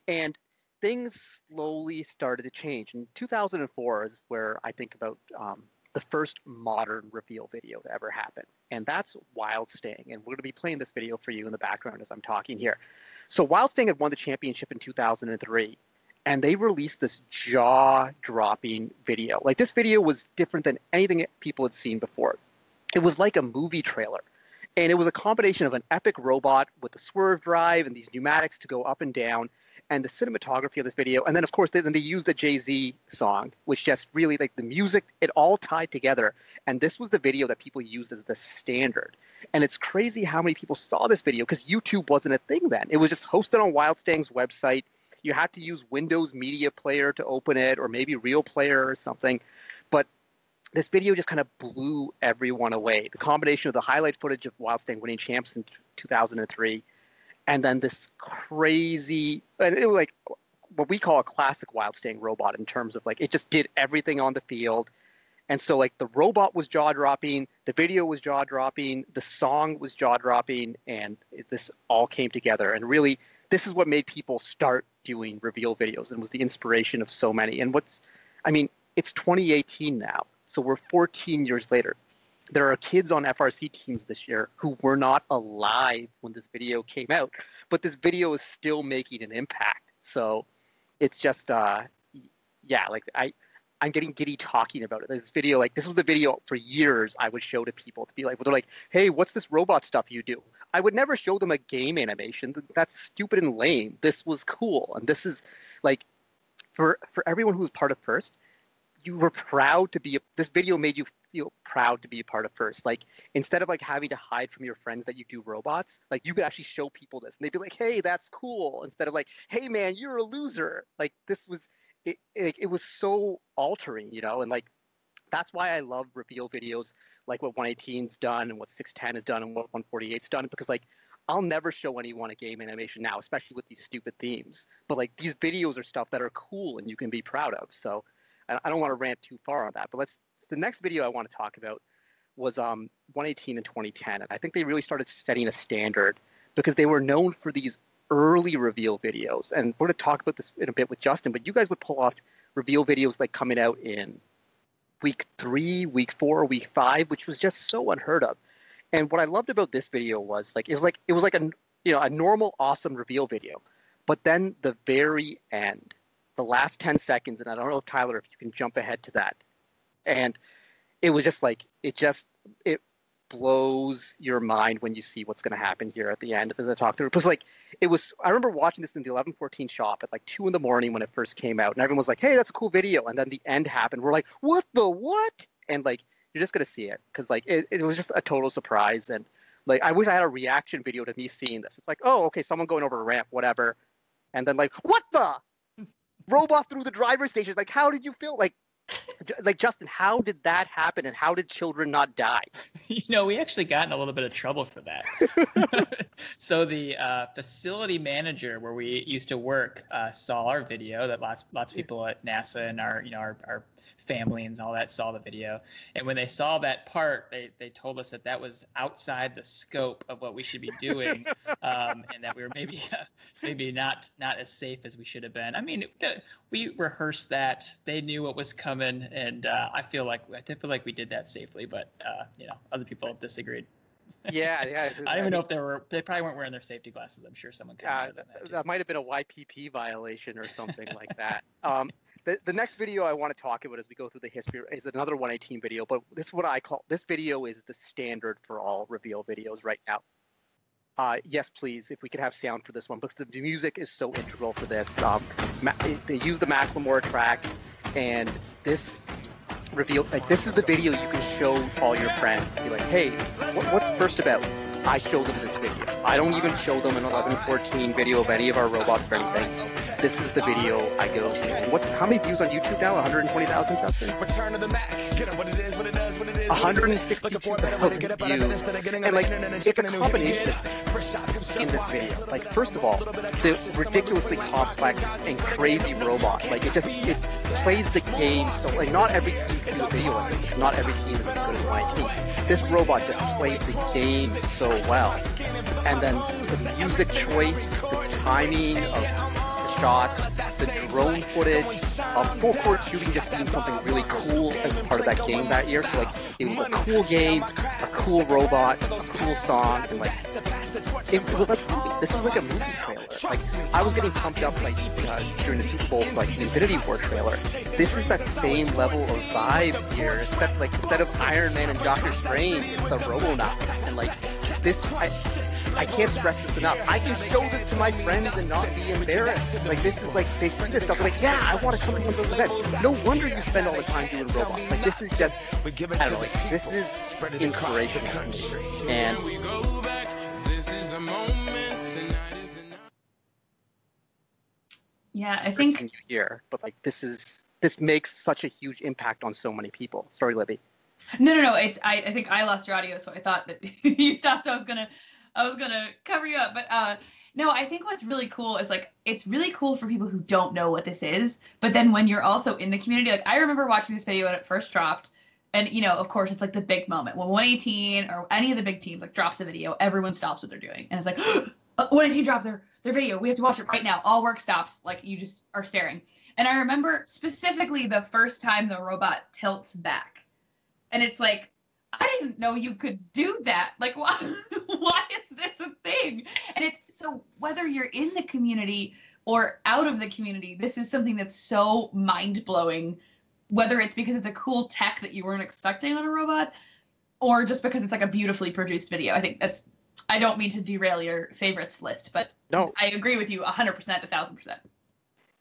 And things slowly started to change. In 2004 is where I think about the first modern reveal video to ever happen. And that's Wild Stang. And we're going to be playing this video for you in the background as I'm talking here. So Wild Stang had won the championship in 2003. And they released this jaw-dropping video. Like, this video was different than anything people had seen before. It was like a movie trailer. And it was a combination of an epic robot with a swerve drive and these pneumatics to go up and down, and the cinematography of this video. And then, of course, they used the Jay-Z song, which just really, like, the music, it all tied together. And this was the video that people used as the standard. And it's crazy how many people saw this video, because YouTube wasn't a thing then. It was just hosted on Wild Stang's website. You had to use Windows Media Player to open it, or maybe Real Player or something. But this video just kind of blew everyone away. The combination of the highlight footage of Wild Stang winning champs in 2003, and then this crazy, and it was like what we call a classic Wild Stang robot in terms of, like, it just did everything on the field. And so, like, the robot was jaw-dropping, the video was jaw-dropping, the song was jaw-dropping, and this all came together. And really, this is what made people start doing reveal videos, and was the inspiration of so many. And it's 2018 now, so we're 14 years later. There are kids on FRC teams this year who were not alive when this video came out, but this video is still making an impact. So it's just, I'm getting giddy talking about it. This video, like, this was the video for years I would show to people to be like, they're like, hey, what's this robot stuff you do? I would never show them a game animation. That's stupid and lame. This was cool. And this is, like, for everyone who was part of First, you were proud to be, this video made you feel proud to be a part of First. Like, instead of, like, having to hide from your friends that you do robots, like, you could actually show people this. And they'd be like, hey, that's cool. Instead of like, hey, man, you're a loser. Like, this was, it was so altering, you know? And, like, that's why I love reveal videos like what 118's done and what 610 has done and what 148's done, because, like, I'll never show anyone a game animation now, especially with these stupid themes. But, like, these videos are stuff that are cool and you can be proud of. So I don't want to rant too far on that, but the next video I want to talk about was 118 and 2010. And I think they really started setting a standard because they were known for these early reveal videos. And we're going to talk about this in a bit with Justin, but you guys would pull off reveal videos like coming out in week 3, week 4, week 5, which was just so unheard of. And what I loved about this video was, like, it was like a normal awesome reveal video, but then the very end, the last 10 seconds, and I don't know, Tyler, if you can jump ahead to that. And it was just like, it blows your mind when you see what's going to happen here at the end as I talk through. It was like, I remember watching this in the 1114 shop at like 2 in the morning when it first came out, and everyone was like, hey, that's a cool video. And then the end happened. We're like, what the what? And like, you're just going to see it because like, it was just a total surprise. And like, I wish I had a reaction video to me seeing this. It's like, oh, okay, someone going over a ramp, whatever. And then like, what the? Robot through the driver's station. Like, how did you feel? Like, Justin, how did that happen, and how did children not die?
We actually got in a little bit of trouble for that. So the facility manager where we used to work saw our video. That lots of people at NASA and our family and all that saw the video. And when they saw that part, they told us that was outside the scope of what we should be doing, and that we were maybe not as safe as we should have been. I mean, we rehearsed that. They knew what was coming, and I feel like we did that safely. But other people disagreed.
Yeah.
I don't even know if they probably weren't wearing their safety glasses. I'm sure someone could have done
that might have been a YPP violation or something like that. The next video I want to talk about as we go through the history is another 118 video, but this video is the standard for all reveal videos right now. Yes, please, if we could have sound for this one, because the music is so integral for this. They use the Macklemore track, and this reveal, like, this is the video you can show all your friends. Be like, hey, what's first about? I show them this video. I don't even show them an 1114 video of any of our robots or anything. This is the video I go to. And how many views on YouTube now? 120,000, Justin?
Return to the Mac. Get up what it is, what it does, what it is.
162,000 views. And like, it's a combination in this video. Like, first of all, the ridiculously complex and crazy robot. Like, it plays the game. So, like, not every team can do a video like this. Not every team is as good as my team. This robot just plays the game so well. And then the music choice, the timing of shots, the drone footage, full court shooting just being something really cool as part of that game that year. So like, it was a cool game, a cool robot, a cool song, and like, it was like a movie. This was like a movie trailer. Like, I was getting pumped up like during the Super Bowl for like the Infinity War trailer. This is that same level of vibe here, except like instead of Iron Man and Doctor Strange, it's the Robonauts. And like, this, I can't stress this enough. I can show this to my friends and not be embarrassed. Like, this is like, they see this stuff, like, yeah, I want to come to one of those events. No wonder you spend all the time doing robots. Like, this is just, I don't know, like, this is inspirational to me. And
yeah, I think
you hear, but like, this makes such a huge impact on so many people. Sorry, Libby.
No. I think I lost your audio, so I thought that you stopped. So I was gonna cover you up, but no, I think what's really cool is like, it's really cool for people who don't know what this is, but then when you're also in the community, like I remember watching this video when it first dropped, and of course it's like the big moment when 118 or any of the big teams like drops a video, everyone stops what they're doing, and it's like 118 dropped their video, we have to watch it right now, all work stops, like you just are staring. And I remember specifically the first time the robot tilts back. And it's like, I didn't know you could do that. Like, why is this a thing? And it's so whether you're in the community or out of the community, this is something that's so mind-blowing, whether it's because it's a cool tech that you weren't expecting on a robot or just because it's like a beautifully produced video. I think I don't mean to derail your favorites list, but no, I agree with you 100%, 1,000%.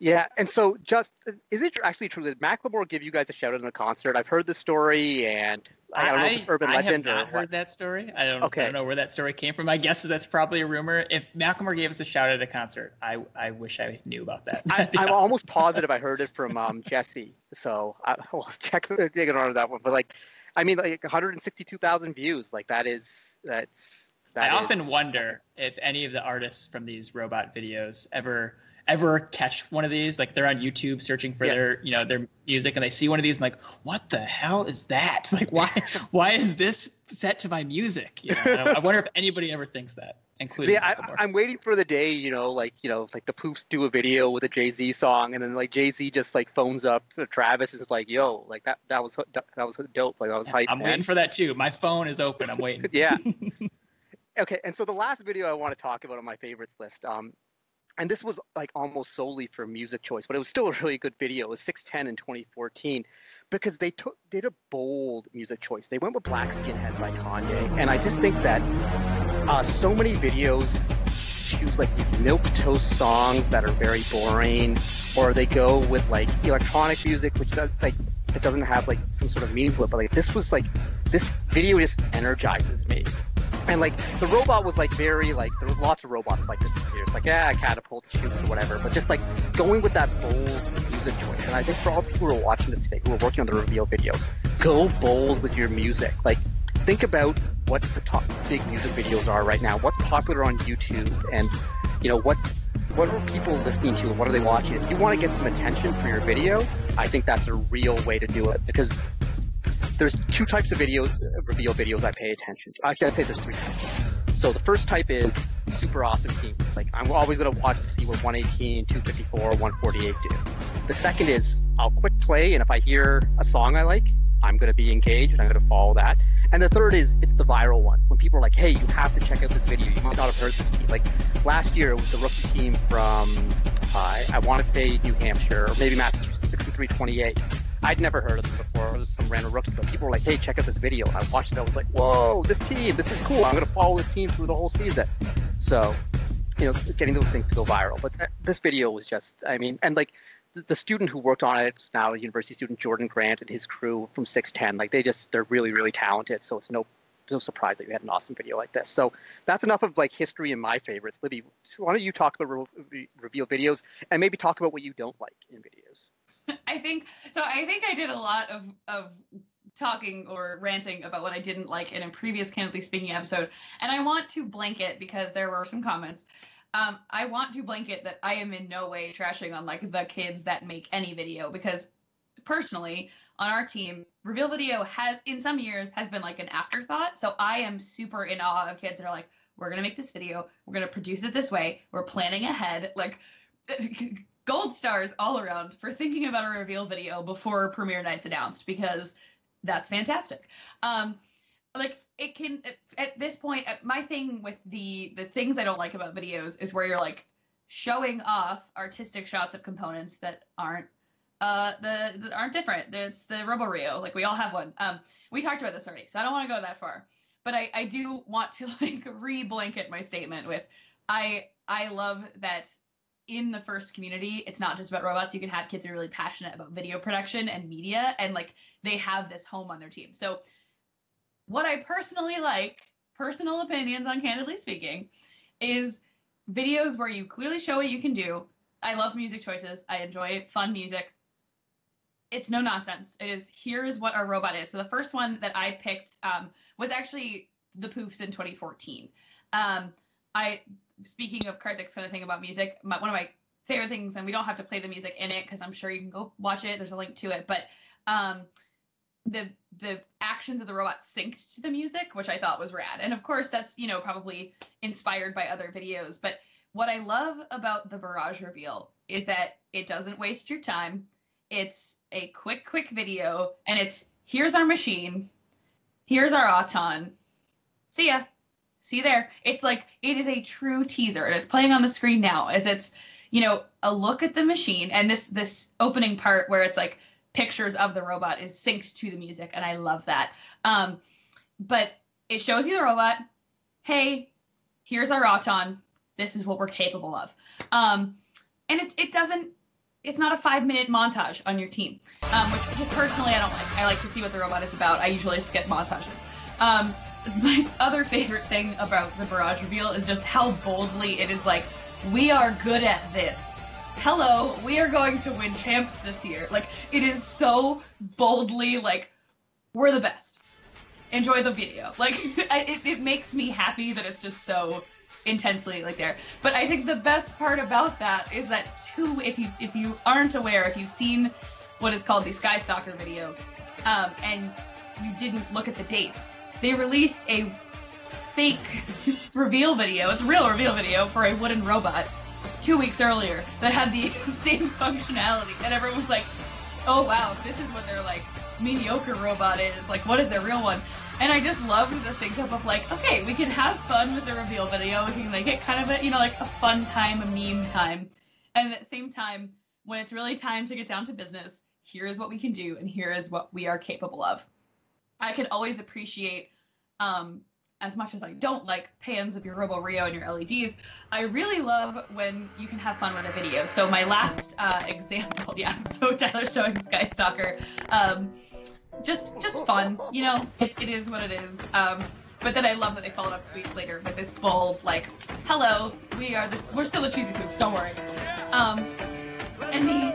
Yeah, and so is it actually true that Macklemore gave you guys a shout out in the concert? I've heard the story, and I don't know if it's urban legend or what.
I have not heard that story. I don't know where that story came from. My guess is that's probably a rumor. If Macklemore gave us a shout out at a concert, I wish I knew about that.
I'm almost positive I heard it from Jesse. So I'll check it on that one. But like, I mean, like 162,000 views. Like I
often wonder if any of the artists from these robot videos ever catch one of these, like they're on YouTube searching for their music and they see one of these and like, what the hell is that? Like, why is this set to my music? I wonder if anybody ever thinks that, including
I'm waiting for the day, like the Poofs do a video with a Jay-Z song and then like Jay-Z just like phones up Travis and is like, yo, like that was dope. Like that was hype.
I'm waiting for that too. My phone is open. I'm waiting.
Yeah. Okay. And so the last video I want to talk about on my favorites list, and this was like almost solely for music choice, but it was still a really good video. It was 610 in 2014 because they did a bold music choice. They went with Black Skinhead by Kanye, and I just think that so many videos choose like milquetoast songs that are very boring, or they go with like electronic music, which does like it doesn't have like some sort of meaning to it. But like this video just energizes me. And like the robot was like very like there was lots of robots like this here. It's like catapult, shoot, or whatever. But just like going with that bold music choice. And I think for all people who are watching this today, who are working on the reveal videos, go bold with your music. Like think about what the top big music videos are right now. What's popular on YouTube, and you know what are people listening to, and what are they watching? If you want to get some attention for your video, I think that's a real way to do it, because there's two types of reveal videos I pay attention to. Actually, I'd say there's three types. So the first type is super awesome teams. Like I'm always going to watch to see what 118, 254, 148 do. The second is I'll click play, and if I hear a song I like, I'm going to be engaged and I'm going to follow that. And the third is it's the viral ones. When people are like, hey, you have to check out this video. You might not have heard this team. Like last year, it was the rookie team from, I want to say New Hampshire, or maybe Massachusetts, 63-28. I'd never heard of them before. It was some random rookie, but people were like, hey, check out this video. And I watched it. I was like, whoa, this is cool. I'm going to follow this team through the whole season. So, you know, getting those things to go viral. But this video was just, I mean, and like the student who worked on it, now a university student, Jordan Grant, and his crew from 610, like they're really, really talented. So it's no surprise that you had an awesome video like this. So that's enough of like history and my favorites. Libby, why don't you talk about reveal videos and maybe talk about what you don't like in videos?
I think I did a lot of talking or ranting about what I didn't like in a previous Candidly Speaking episode, and I want to blanket, because there were some comments, I want to blanket that I am in no way trashing on like the kids that make any video, because personally on our team, reveal video has in some years has been like an afterthought. So I am super in awe of kids that are like, we're gonna make this video, we're gonna produce it this way, we're planning ahead, like gold stars all around for thinking about a reveal video before premiere night's announced, because that's fantastic. Like it can, at this point, my thing with the things I don't like about videos is where you're like showing off artistic shots of components that aren't aren't different. It's the RoboRio, like we all have one. We talked about this already, so I don't want to go that far, but I do want to like re-blanket my statement with I love that in the FIRST community, it's not just about robots. You can have kids who are really passionate about video production and media, and like they have this home on their team. So what I personally like, personal opinions on Candidly Speaking, is videos where you clearly show what you can do. I love music choices. I enjoy fun music. It's no nonsense. It is, here's what our robot is. So the first one that I picked was actually the Poofs in 2014. Speaking of Karthik's kind of thing about music, one of my favorite things, and we don't have to play the music in it because I'm sure you can go watch it. There's a link to it. But the actions of the robot synced to the music, which I thought was rad. And of course, that's, you know, probably inspired by other videos. But what I love about the Barrage reveal is that it doesn't waste your time. It's a quick video, and it's, here's our machine, here's our Auton, see ya. See there, it's like, it is a true teaser, and it's playing on the screen now as it's, you know, a look at the machine, and this opening part where it's like pictures of the robot is synced to the music, and I love that. But it shows you the robot, hey, here's our Auton, this is what we're capable of. And it's not a 5-minute montage on your team, which just personally I don't like. I like to see what the robot is about. I usually skip montages. My other favorite thing about the Barrage reveal is just how boldly it is like, we are good at this. Hello, we are going to win champs this year. Like, it is so boldly like, we're the best. Enjoy the video. Like, it makes me happy that it's just so intensely like there. But I think the best part about that is that too, if you aren't aware, if you've seen what is called the Skystalker video, and you didn't look at the dates, they released a fake reveal video. It's a real reveal video for a wooden robot 2 weeks earlier that had the same functionality, and everyone was like, oh wow, this is what their like mediocre robot is. Like, what is their real one? And I just loved the sync up of like, okay, we can have fun with the reveal video. We can make it kind of a, you know, like a fun time, a meme time. And at the same time, when it's really time to get down to business, here is what we can do and here is what we are capable of. I can always appreciate, as much as I don't like pans of your Robo Rio and your LEDs, I really love when you can have fun with a video. So my last example, yeah, so Tyler's showing Skystalker. Just fun, you know, it is what it is. But then I love that they followed up weeks later with this bold, like, hello, we're still the Cheesy Poops, don't worry. And they're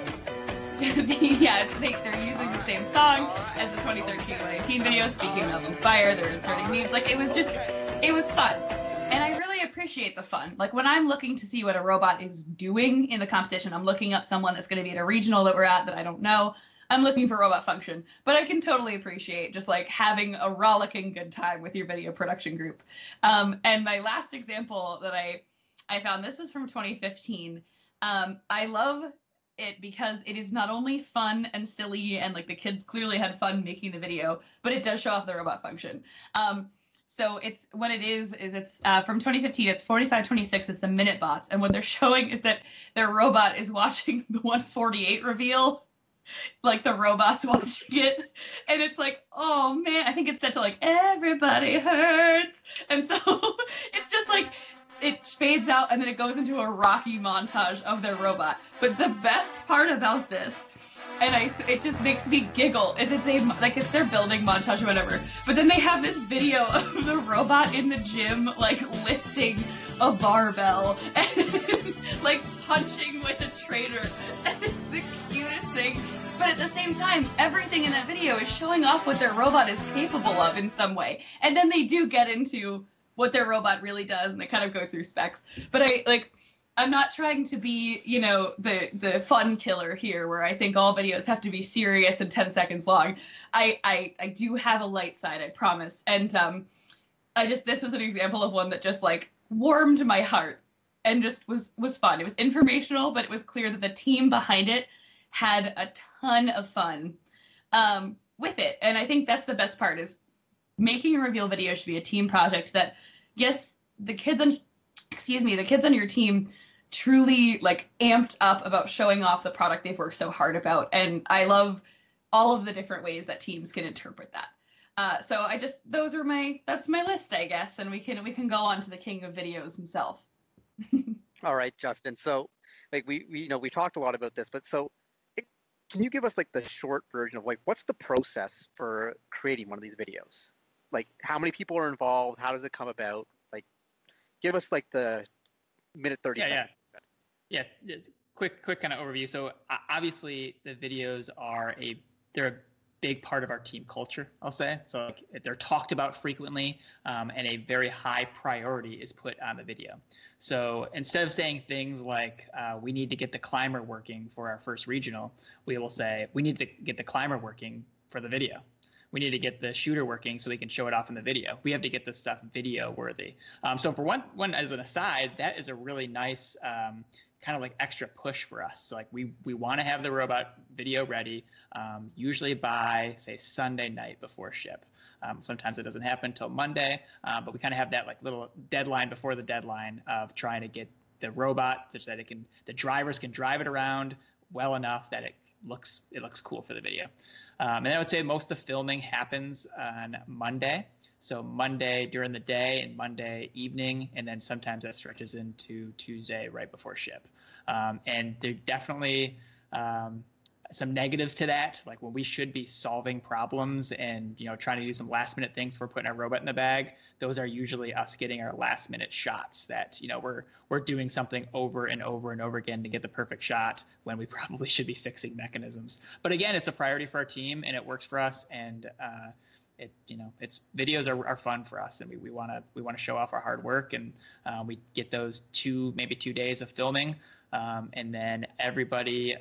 using the same song as the 2013-2018 video, speaking of Inspire, they're inserting memes, like, it was fun. And I really appreciate the fun. Like, when I'm looking to see what a robot is doing in the competition, I'm looking up someone that's going to be at a regional that we're at that I don't know, I'm looking for robot function, but I can totally appreciate just like having a rollicking good time with your video production group. And my last example that I found, this was from 2015. I love it because it is not only fun and silly and like the kids clearly had fun making the video, but it does show off the robot function. So it's what it is it's from 2015, it's 4526, it's the Minute Bots. And what they're showing is that their robot is watching the 148 reveal, like the robot's watching it, and it's like, oh man, I think it's set to like everybody hurts, and so it's just like it fades out and then it goes into a rocky montage of their robot. But the best part about this, and it just makes me giggle, is it's their building montage or whatever, but then they have this video of the robot in the gym like lifting a barbell and like punching with a trainer, and it's the cutest thing. But at the same time, everything in that video is showing off what their robot is capable of in some way. And then they do get into what their robot really does, and they kind of go through specs. But I'm not trying to be, you know, the fun killer here, where I think all videos have to be serious and 10 seconds long. I do have a light side, I promise. And this was an example of one that just like warmed my heart and just was fun. It was informational, but it was clear that the team behind it had a ton of fun with it. And I think that's the best part, is making a reveal video should be a team project that, yes, the kids on your team truly like amped up about showing off the product they've worked so hard about. And I love all of the different ways that teams can interpret that. So that's my list, I guess. And we can go on to the king of videos himself.
All right, Justin. So like we talked a lot about this, but so can you give us like the short version of like what's the process for creating one of these videos? Like how many people are involved? How does it come about? Like give us like the minute 30 seconds.
Yeah. Just quick kind of overview. So obviously the videos they're a big part of our team culture, I'll say. So like, they're talked about frequently, and a very high priority is put on the video. So instead of saying things like, we need to get the climber working for our first regional, we will say, we need to get the climber working for the video. We need to get the shooter working so we can show it off in the video. We have to get this stuff video worthy. So for one as an aside, that is a really nice kind of like extra push for us. So like we want to have the robot video ready, usually by say Sunday night before ship. Sometimes it doesn't happen until Monday, but we kind of have that like little deadline before the deadline of trying to get the robot such that the drivers can drive it around well enough that it looks cool for the video. And I would say most of the filming happens on Monday. So Monday during the day and Monday evening, and then sometimes that stretches into Tuesday right before ship. And there definitely some negatives to that, like when we should be solving problems and trying to do some last minute things before putting our robot in the bag. Those are usually us getting our last minute shots that we're doing something over and over and over again to get the perfect shot when we probably should be fixing mechanisms. But again, it's a priority for our team and it works for us. And it's videos are fun for us, and we want to show off our hard work, and we get those maybe 2 days of filming, and then everybody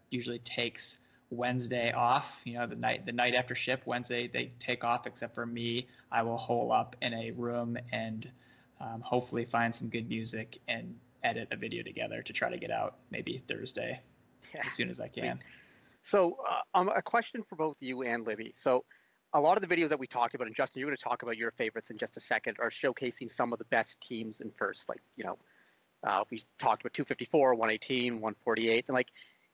usually takes Wednesday off. The night after ship, Wednesday they take off, except for me. I will hole up in a room and hopefully find some good music and edit a video together to try to get out maybe Thursday as soon as I can.
So a question for both you and Libby. So a lot of the videos that we talked about, and Justin, you're going to talk about your favorites in just a second, are showcasing some of the best teams in first. Like, we talked about 254, 118, 148, and like,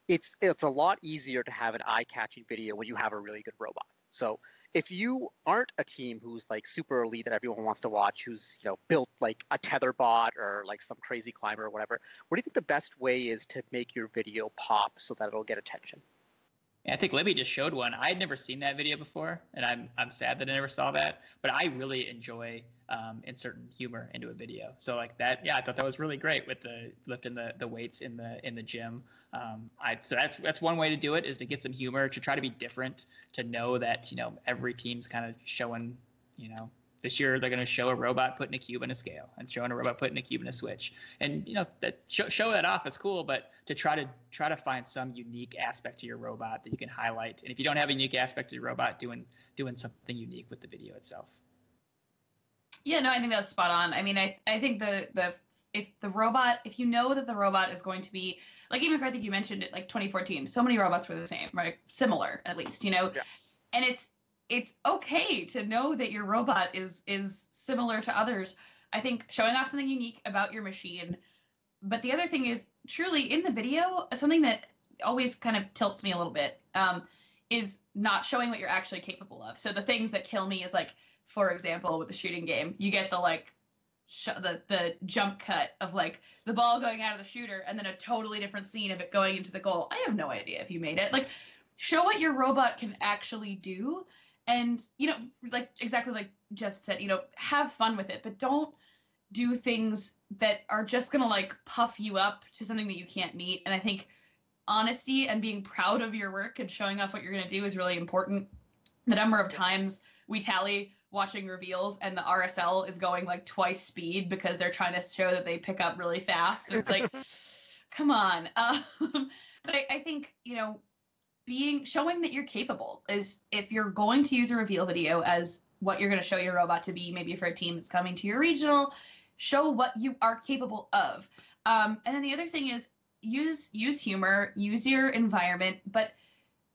it's a lot easier to have an eye-catching video when you have a really good robot. So if you aren't a team who's like super elite that everyone wants to watch, who's built like a tether bot or like some crazy climber or whatever, what do you think the best way is to make your video pop so that it'll get attention?
I think Libby just showed one. I had never seen that video before, and I'm sad that I never saw that. But I really enjoy inserting humor into a video. So like that, I thought that was really great with the lifting the weights in the gym. So that's one way to do it, is to get some humor, to try to be different, to know that every team's kind of showing this year they're going to show a robot putting a cube in a scale and showing a robot putting a cube in a switch, and that show that off is cool, but to try to find some unique aspect to your robot that you can highlight. And if you don't have a unique aspect to your robot, doing something unique with the video itself.
Yeah, no, I think that's spot on. I mean, I think if you know that the robot is going to be, like, even I think you mentioned it, like 2014, so many robots were the same, right? Similar, at least, Yeah. And it's okay to know that your robot is similar to others. I think showing off something unique about your machine. But the other thing is, truly, in the video, something that always kind of tilts me a little bit is not showing what you're actually capable of. So the things that kill me is, like, for example, with the shooting game, you get the, like, the jump cut of, like, the ball going out of the shooter and then a totally different scene of it going into the goal. I have no idea if you made it. Like, show what your robot can actually do. And, like, exactly like Jess said, have fun with it, but don't do things that are just going to, like, puff you up to something that you can't meet. And I think honesty and being proud of your work and showing off what you're going to do is really important. The number of times we tally watching reveals and the RSL is going like twice speed because they're trying to show that they pick up really fast. It's like, come on. But I think, showing that you're capable is, if you're going to use a reveal video as what you're going to show your robot to be, maybe for a team that's coming to your regional, show what you are capable of. And then the other thing is use humor, use your environment, but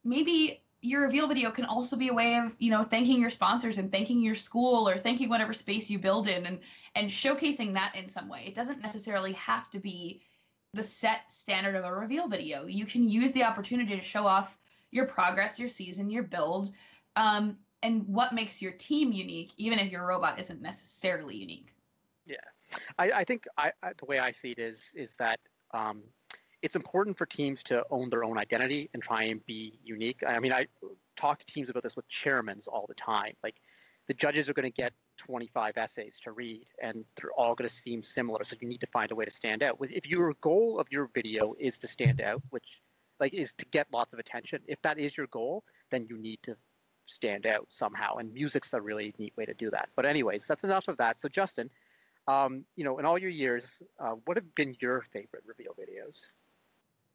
maybe your reveal video can also be a way of, thanking your sponsors and thanking your school or thanking whatever space you build in and showcasing that in some way. It doesn't necessarily have to be the set standard of a reveal video. You can use the opportunity to show off your progress, your season, your build, and what makes your team unique, even if your robot isn't necessarily unique.
Yeah, I think the way I see it is that it's important for teams to own their own identity and try and be unique. I mean, I talk to teams about this with chairmans all the time. Like, the judges are going to get 25 essays to read, and they're all going to seem similar. So you need to find a way to stand out. If your goal of your video is to stand out, which is to get lots of attention, if that is your goal, then you need to stand out somehow. And music's a really neat way to do that. But anyways, that's enough of that. So Justin, in all your years, what have been your favorite reveal videos?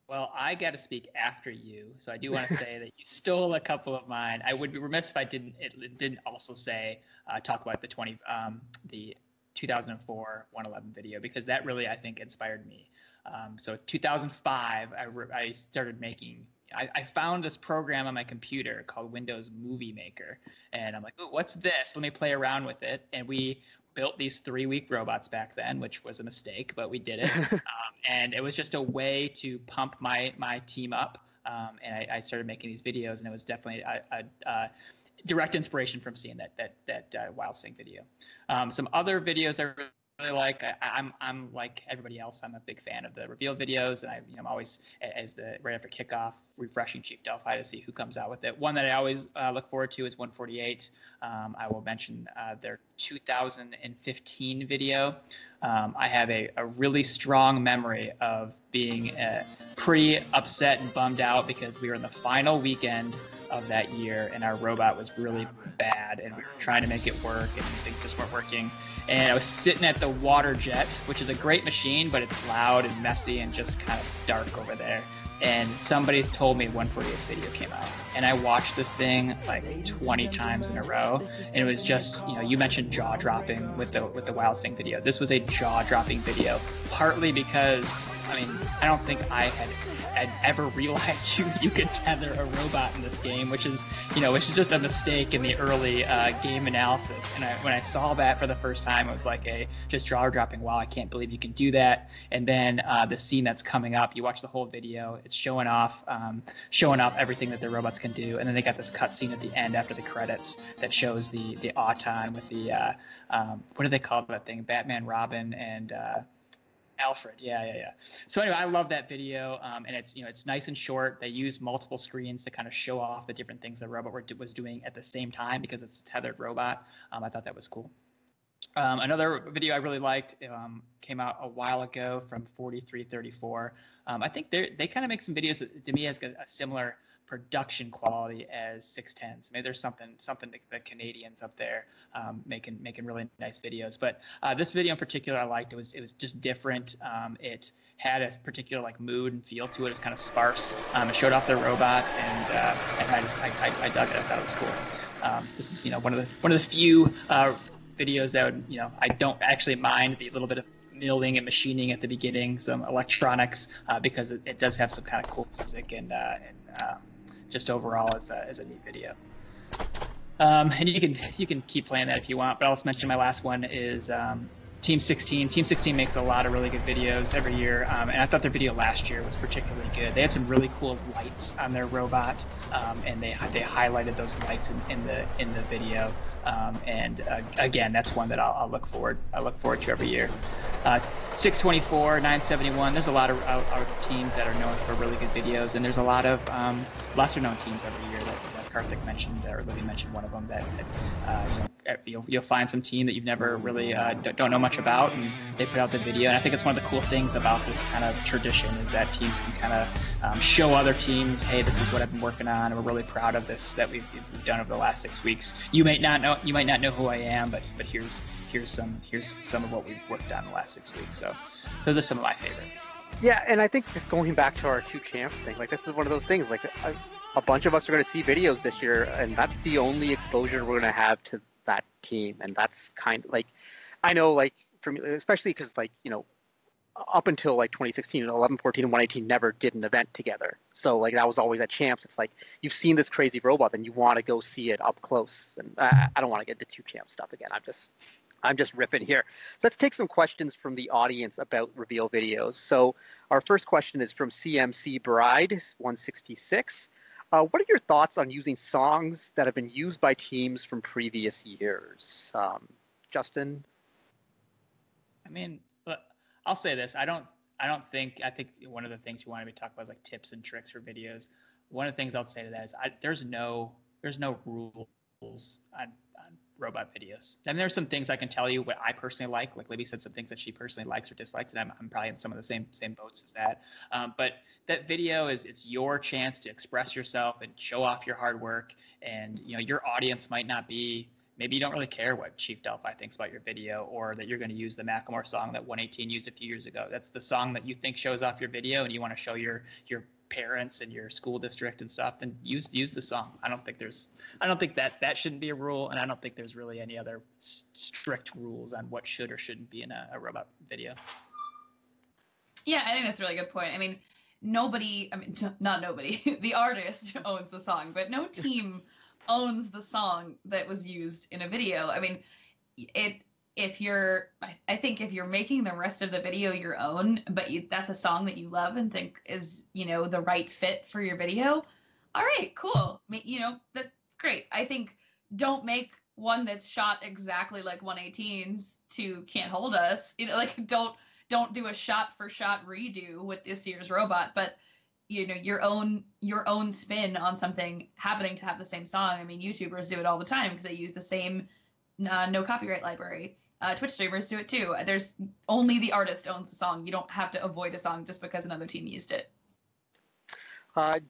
Well, I got to speak after you, so I do want to say that you stole a couple of mine. I would be remiss if I didn't also say talk about the 2004 111 video, because that really, I think, inspired me. So 2005, I started making. I found this program on my computer called Windows Movie Maker, and I'm like, oh, what's this? Let me play around with it, and we built these 3-week robots back then, which was a mistake, but we did it. And it was just a way to pump my team up. And I started making these videos, and it was definitely a direct inspiration from seeing that Wild Sync video. Some other videos I really like. I'm like everybody else. I'm a big fan of the reveal videos, and I'm always, right after kickoff, refreshing Chief Delphi to see who comes out with it. One that I always look forward to is 148. I will mention their 2015 video. I have a really strong memory of being pretty upset and bummed out because we were in the final weekend of that year, and our robot was really bad, and we were trying to make it work, and things just weren't working. And I was sitting at the water jet, which is a great machine, but it's loud and messy and just kind of dark over there. And somebody told me 148's video came out, and I watched this thing like 20 times in a row, and it was just, you mentioned jaw dropping with the Wild Sync video. This was a jaw dropping video, partly because I mean, I don't think I had ever realized you could tether a robot in this game, which is just a mistake in the early game analysis. And when I saw that for the first time, it was like just jaw-dropping. Wow, I can't believe you can do that. And then the scene that's coming up, you watch the whole video, it's showing off everything that the robots can do. And then they got this cutscene at the end after the credits that shows the Auton with the what do they call that thing? Batman, Robin, and Alfred. Yeah. So anyway, I love that video, and it's nice and short. They use multiple screens to kind of show off the different things the robot was doing at the same time because it's a tethered robot. I thought that was cool. Another video I really liked came out a while ago from 4334. I think they kind of make some videos that to me has a similar production quality as 610s. Maybe there's something the Canadians up there making really nice videos. But this video in particular I liked. It was just different. It had a particular like mood and feel to it. It's kind of sparse. It showed off their robot, and I dug it. I thought it was cool. This is one of the few videos that would I don't actually mind the little bit of milling and machining at the beginning, some electronics, because it does have some kind of cool music and just overall as a neat video. And you can keep playing that if you want, but I'll just mention my last one is Team 16. Team 16 makes a lot of really good videos every year, and I thought their video last year was particularly good. They had some really cool lights on their robot, and they highlighted those lights in the video. And again, that's one that I'll look forward to every year. 624, 971. There's a lot of teams that are known for really good videos, and there's a lot of lesser known teams every year that Karthik mentioned, or Libby mentioned one of them that you'll find some team that you've never really don't know much about, and they put out the video. And I think it's one of the cool things about this kind of tradition is that teams can kind of show other teams, hey, this is what I've been working on, and we're really proud of this that we've done over the last 6 weeks. You might not know who I am, but here's some of what we've worked on the last 6 weeks. So those are some of my favorites.
Yeah, and I think just going back to our two champs thing, like this is one of those things, like a bunch of us are going to see videos this year, and that's the only exposure we're going to have to that team. And that's kind of like, I know, like for me, especially because like, up until like 2016 and 11, 14, and 118 never did an event together. So like that was always at champs. It's like you've seen this crazy robot, then you want to go see it up close. And I don't want to get into two champ stuff again. I'm just ripping here. Let's take some questions from the audience about reveal videos. So our first question is from CMC Bride 166. What are your thoughts on using songs that have been used by teams from previous years? Justin?
I mean, I'll say this. I think one of the things you wanted me to talk about is like tips and tricks for videos. One of the things I'll say to that is there's no rules on robot videos. I mean, there's some things I can tell you what I personally like Libby said some things that she personally likes or dislikes, and I'm probably in some of the same boats as that. But that video it's your chance to express yourself and show off your hard work. And your audience might not be, maybe you don't really care what Chief Delphi thinks about your video, or that you're going to use the Macklemore song that 118 used a few years ago. That's the song that you think shows off your video, and you want to show your parents and your school district and stuff, then use the song. I don't think that shouldn't be a rule, and I don't think there's really any other strict rules on what should or shouldn't be in a robot video.
Yeah, I think that's a really good point. I mean, not nobody, the artist owns the song, but no team owns the song that was used in a video. I mean, I think if you're making the rest of the video your own, but that's a song that you love and think is, the right fit for your video, all right, cool. That's great. I think don't make one that's shot exactly like 118's to Can't Hold Us. Don't do a shot for shot redo with this year's robot, but your own spin on something happening to have the same song. I mean, YouTubers do it all the time because they use the same no copyright library. Twitch streamers do it too. There's only the artist owns the song. You don't have to avoid a song just because another team used it.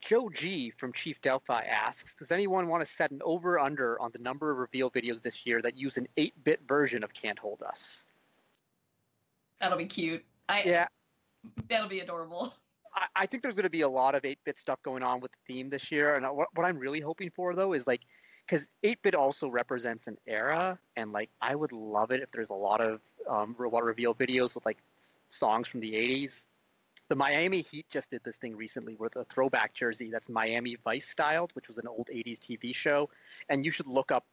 Joe G from Chief Delphi asks, does anyone want to set an over-under on the number of reveal videos this year that use an 8-bit version of Can't Hold Us?
That'll be cute. That'll be adorable.
I think there's going to be a lot of 8-bit stuff going on with the theme this year. And what I'm really hoping for, though, is because 8-bit also represents an era, and I would love it if there's a lot of robot reveal videos with songs from the 80s. The Miami Heat just did this thing recently with a throwback jersey that's Miami Vice styled, which was an old 80s TV show. And you should look up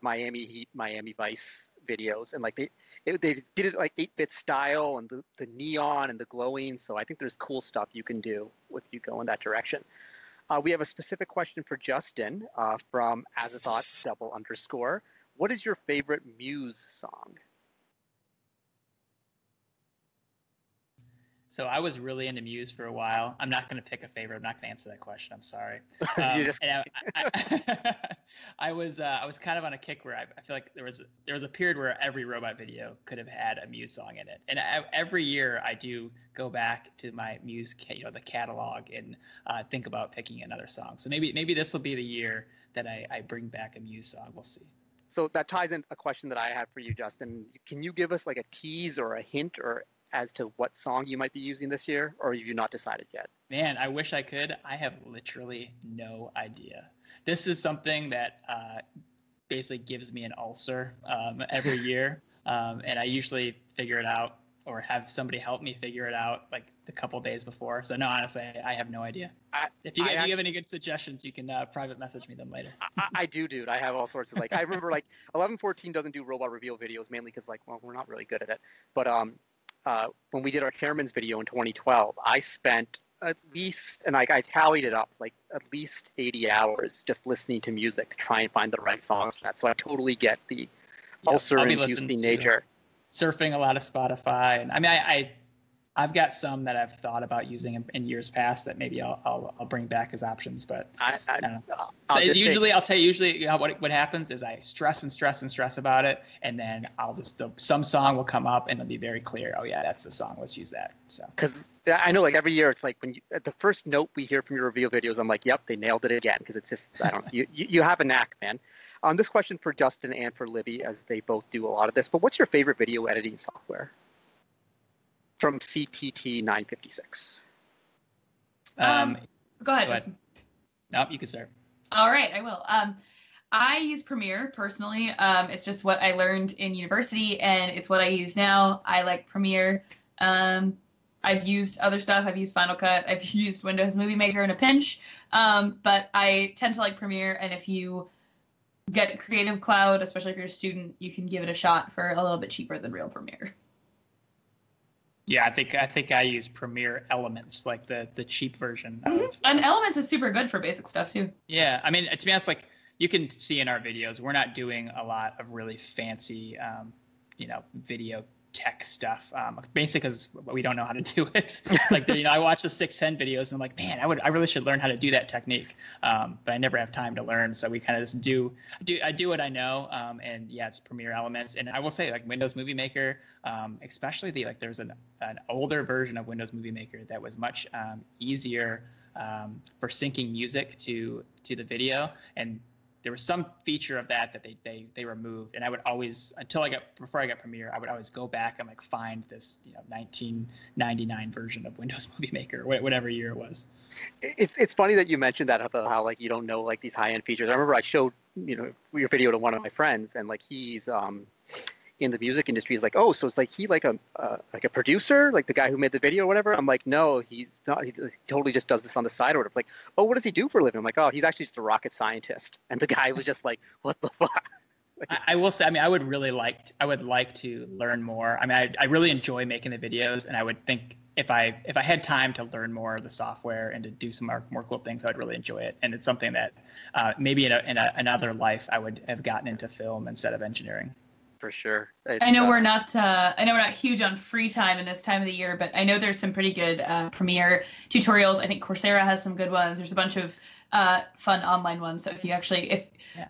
Miami Heat, Miami Vice videos. And like they did it like 8-bit style and the neon and the glowing. So I think there's cool stuff you can do if you go in that direction. We have a specific question for Justin from Azathoth _. What is your favorite Muse song?
So I was really into Muse for a while. I'm not going to pick a favorite. I'm not going to answer that question. I'm sorry. I was kind of on a kick where I feel like there was a period where every robot video could have had a Muse song in it. And every year I do go back to my Muse, the catalog, and think about picking another song. So maybe this will be the year that I bring back a Muse song. We'll see.
So that ties in a question that I had for you, Justin. Can you give us like a tease or a hint or as to what song you might be using this year, or have you not decided yet?
Man, I wish I could. I have literally no idea. This is something that basically gives me an ulcer every year, and I usually figure it out or have somebody help me figure it out like a couple days before. So no, honestly, I have no idea. If you have any good suggestions, you can private message me them later.
I do, dude. I have all sorts of like. I remember like 1114 doesn't do robot reveal videos mainly because like, well, we're not really good at it, but when we did our chairman's video in 2012, I spent at least, and I tallied it up, like at least 80 hours just listening to music to try and find the right songs for that. So I totally get the ulcer-inducing nature.
Surfing a lot of Spotify, and I mean, I've got some that I've thought about using in years past that maybe I'll bring back as options, but I don't know. So I'll tell you what happens is I stress about it, and then some song will come up and it'll be very clear. Oh yeah, that's the song. Let's use that. So
because I know like every year it's like when at the first note we hear from your reveal videos, I'm like, yep, they nailed it again, because it's just you have a knack, man. This question for Justin and for Libby, as they both do a lot of this. But what's your favorite video editing software? From CTT 956.
Go ahead, Justin.
No, you can start.
All right, I will. I use Premiere personally. It's just what I learned in university, and it's what I use now. I like Premiere. I've used other stuff. I've used Final Cut. I've used Windows Movie Maker in a pinch. But I tend to like Premiere, and if you get Creative Cloud, especially if you're a student, you can give it a shot for a little bit cheaper than real Premiere.
Yeah, I think I use Premiere Elements, like the cheap version.
And Elements is super good for basic stuff too.
Yeah, I mean, to be honest, like you can see in our videos, we're not doing a lot of really fancy, video tech stuff. Basically, because we don't know how to do it. Like, I watch the 610 videos and I'm like, man, I really should learn how to do that technique. But I never have time to learn, so we kind of just do what I know. And yeah, it's Premiere Elements, and I will say like Windows Movie Maker, especially there's an older version of Windows Movie Maker that was much easier for syncing music to the video, and there was some feature of that they removed, and I would always, before I got Premiere, I would always go back and like find this 1999 version of Windows Movie Maker, whatever year it was.
It's funny that you mentioned that about how like you don't know like these high-end features. I remember I showed your video to one of my friends, and like he's in the music industry. Is like, oh, so it's like he like a producer, like the guy who made the video or whatever. I'm like, no, he's not. He totally just does this on the side or whatever. Like, oh, what does he do for a living? I'm like, oh, he's actually just a rocket scientist. And the guy was just like, what the fuck?
I will say, I mean, I would like to learn more. I mean, I really enjoy making the videos, and I would think if I had time to learn more of the software and to do some more cool things, I would really enjoy it. And it's something that maybe in another life I would have gotten into film instead of engineering.
For sure.
I know we're not huge on free time in this time of the year, but I know there's some pretty good Premiere tutorials. I think Coursera has some good ones. There's a bunch of fun online ones. So if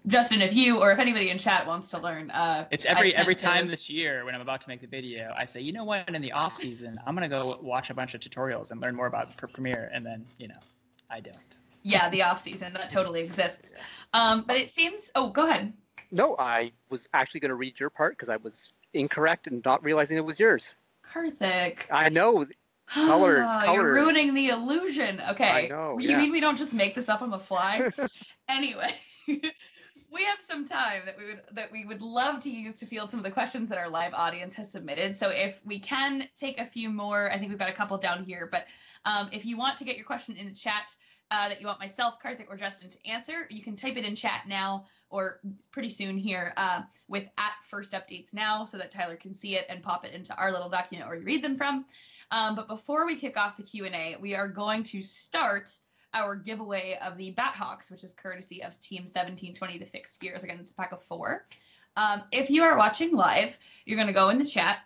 Justin, if you or if anybody in chat wants to learn,
it's every time this year when I'm about to make the video, I say, you know what, in the off season, I'm gonna go watch a bunch of tutorials and learn more about Premiere, and then I don't.
Yeah, the off season, that totally exists. But it seems. Oh, go ahead.
No, I was actually going to read your part because I was incorrect and not realizing it was yours.
Karthik.
I know. Colors.
You're ruining the illusion. Okay.
I know.
You mean we don't just make this up on the fly? Anyway. We have some time that we would love to use to field some of the questions that our live audience has submitted. So if we can take a few more, I think we've got a couple down here, but if you want to get your question in the chat that you want myself, Karthik, or Justin to answer, you can type it in chat now or pretty soon here with @FirstUpdatesNow so that Tyler can see it and pop it into our little document where we read them from. But before we kick off the Q&A, we are going to start our giveaway of the Bathawks, which is courtesy of Team 1720, the fixed gears. Again, it's a pack of 4. If you are watching live, you're going to go in the chat,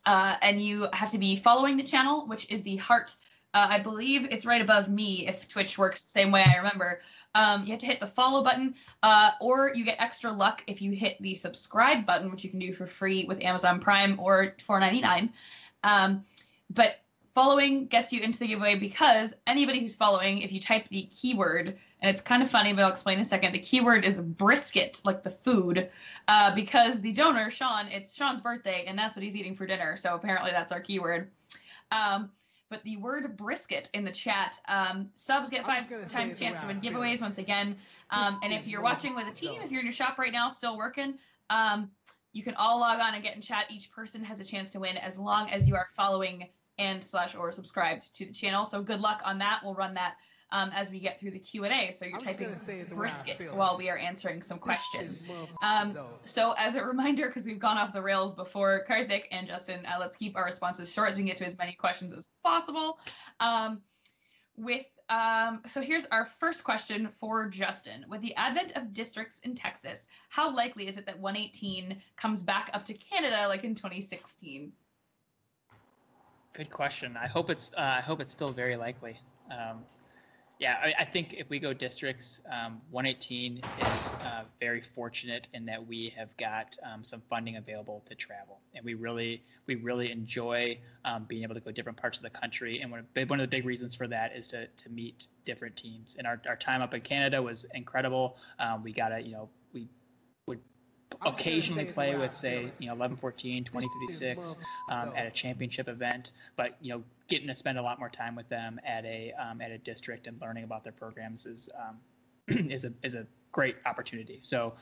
and you have to be following the channel, which is the heart. I believe it's right above me if Twitch works the same way I remember. You have to hit the follow button, or you get extra luck if you hit the subscribe button, which you can do for free with Amazon Prime or $4.99. But following gets you into the giveaway because anybody who's following, if you type the keyword, and it's kind of funny, but I'll explain in a second, the keyword is brisket, like the food, because the donor, Sean, it's Sean's birthday, and that's what he's eating for dinner, so apparently that's our keyword. But the word brisket in the chat, subs get 5 times chance to win giveaways once again. And if you're watching with a team, if you're in your shop right now still working, you can all log on and get in chat. Each person has a chance to win as long as you are following and/or subscribed to the channel. So good luck on that. We'll run that as we get through the Q&A. So you're typing brisket while we are answering some questions. So as a reminder, because we've gone off the rails before, Karthik and Justin, let's keep our responses short as we can get to as many questions as possible. So here's our first question for Justin. With the advent of districts in Texas, how likely is it that 118 comes back up to Canada like in 2016?
Good question. I hope it's still very likely. I think if we go districts, 118 is very fortunate in that we have got some funding available to travel, and we really enjoy being able to go different parts of the country. And one of the big reasons for that is to meet different teams. And our time up in Canada was incredible. We got we would occasionally play with, say, 11-14, 20-56 at a championship event, but getting to spend a lot more time with them at a district and learning about their programs is a great opportunity. So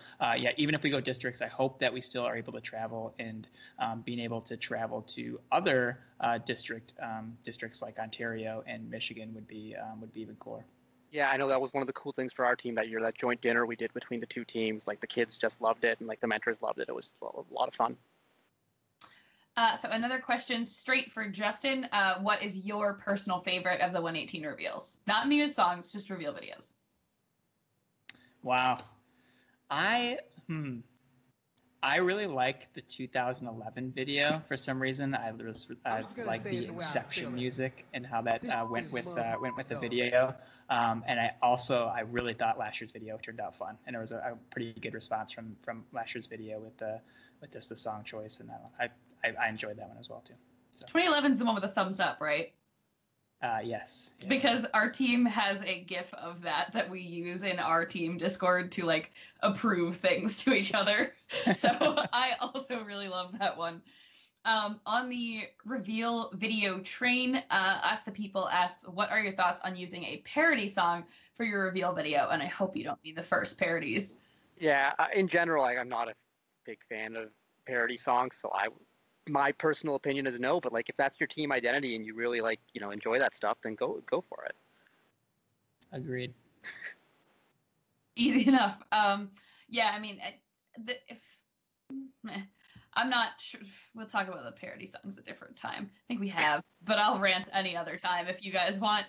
even if we go districts, I hope that we still are able to travel, and being able to travel to other districts like Ontario and Michigan would be even cooler.
Yeah, I know that was one of the cool things for our team that year, that joint dinner we did between the two teams. Like, the kids just loved it, and like the mentors loved it. It was a lot of fun.
So another question straight for Justin. What is your personal favorite of the 118 reveals? Not news songs, just reveal videos.
Wow. I really liked the 2011 video for some reason. I like the Inception music and how that went with the video. And I really thought last year's video turned out fun, and there was a pretty good response from last year's video with just the song choice and that one. I enjoyed that one as well too. So.
2011 is the one with the thumbs up, right?
Yes. Yeah.
Because our team has a GIF of that we use in our team Discord to like approve things to each other. So I also really love that one. On the reveal video train, Ask the People asked, what are your thoughts on using a parody song for your reveal video? And I hope you don't mean the first parodies.
Yeah, in general, I'm not a big fan of parody songs, so my personal opinion is no. But like, if that's your team identity and you really enjoy that stuff, then go for it.
Agreed.
Easy enough. Yeah, I mean, I'm not sure. We'll talk about the parody songs at a different time. I think we have, but I'll rant any other time if you guys want.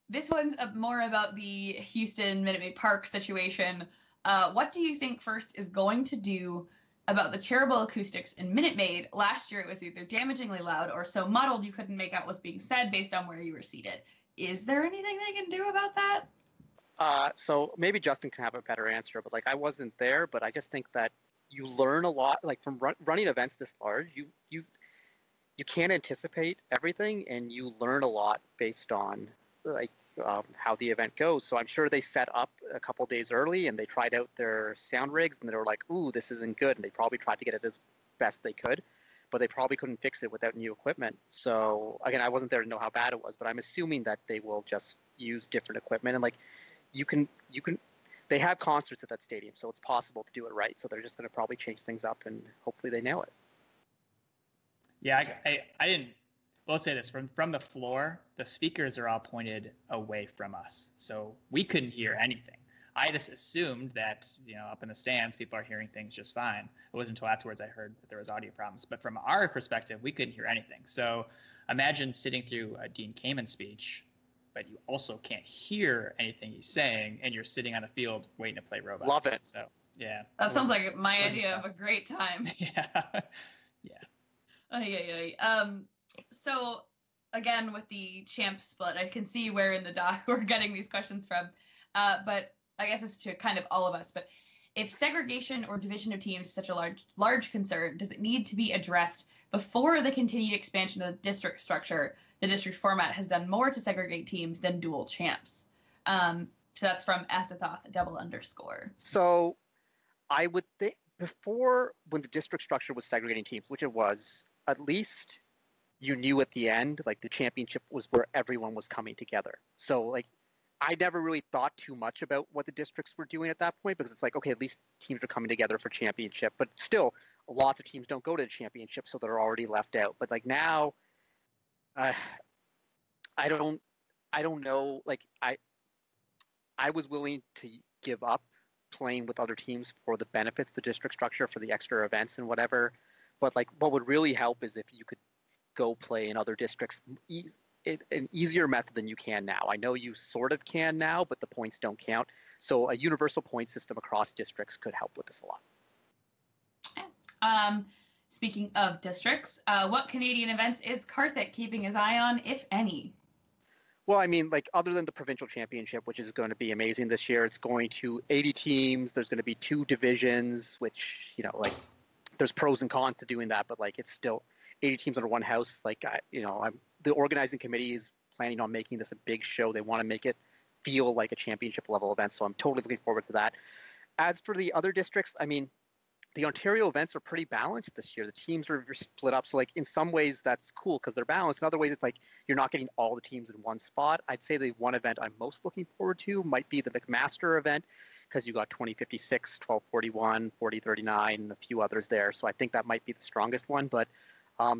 This one's more about the Houston Minute Maid Park situation. What do you think FIRST is going to do about the terrible acoustics in Minute Maid? Last year it was either damagingly loud or so muddled you couldn't make out what's being said based on where you were seated. Is there anything they can do about that?
So maybe Justin can have a better answer, but like, I wasn't there, but I just think that you learn a lot, like from running events this large. You can't anticipate everything, and you learn a lot based on like how the event goes. So I'm sure they set up a couple days early and they tried out their sound rigs, and they were like, ooh, this isn't good. And they probably tried to get it as best they could, but they probably couldn't fix it without new equipment. So again, I wasn't there to know how bad it was, but I'm assuming that they will just use different equipment. And like, they have concerts at that stadium, so it's possible to do it right. So they're just going to probably change things up, and hopefully they nail it.
Yeah, I didn't. We'll say this from the floor. The speakers are all pointed away from us, so we couldn't hear anything. I just assumed that, up in the stands, people are hearing things just fine. It wasn't until afterwards I heard that there was audio problems. But from our perspective, we couldn't hear anything. So imagine sitting through a Dean Kamen speech, but you also can't hear anything he's saying, and you're sitting on a field waiting to play Robots.
Love it.
So, yeah.
That sounds like my idea of a great time.
Yeah.
Yeah. So, again, with the champ split, I can see where in the doc we're getting these questions from. But I guess it's to kind of all of us. But if segregation or division of teams is such a large concern, does it need to be addressed before the continued expansion of the district structure? The district format has done more to segregate teams than dual champs. So that's from Asathoth _.
So I would think before, when the district structure was segregating teams, which it was, at least you knew at the end, like the championship was where everyone was coming together. So like, I never really thought too much about what the districts were doing at that point, because it's like, okay, at least teams are coming together for championship, but still lots of teams don't go to the championship, so they're already left out. But like now, I don't know. Like I was willing to give up playing with other teams for the benefits of the district structure, for the extra events and whatever. But like, what would really help is if you could go play in other districts, an easier method than you can now. I know you sort of can now, but the points don't count. So a universal point system across districts could help with this a
lot. Speaking of districts, what Canadian events is Karthik keeping his eye on, if any?
Well, I mean, like, other than the provincial championship, which is going to be amazing this year, it's going to 80 teams. There's going to be 2 divisions, which, like, there's pros and cons to doing that, but like, it's still 80 teams under one house. Like, the organizing committee is planning on making this a big show. They want to make it feel like a championship level event. So I'm totally looking forward to that. As for the other districts, I mean, the Ontario events are pretty balanced this year. The teams are split up. So like, in some ways that's cool because they're balanced. In other ways, it's like you're not getting all the teams in one spot. I'd say the one event I'm most looking forward to might be the McMaster event, because you got 2056, 1241, 4039, and a few others there. So I think that might be the strongest one, but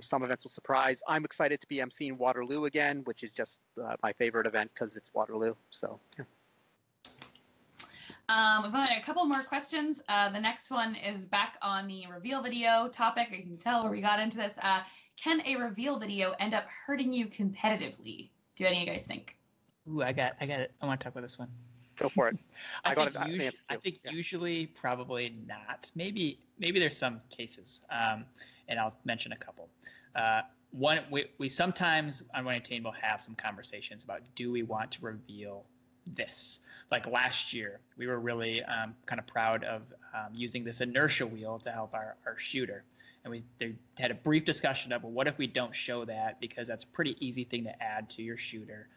some events will surprise. I'm excited to be emceeing Waterloo again, which is just my favorite event because it's Waterloo. So, yeah.
We've got a couple more questions. The next one is back on the reveal video topic. You can tell where we got into this. Can a reveal video end up hurting you competitively? Do any of you guys think?
Ooh, I got it. I want to talk about this one.
Go for it.
I think usually probably not. Maybe there's some cases, and I'll mention a couple. One, we sometimes on Winning Team will have some conversations about, do we want to reveal this? Like last year, we were really kind of proud of using this inertia wheel to help our shooter. And they had a brief discussion of, well, what if we don't show that, because that's a pretty easy thing to add to your shooter.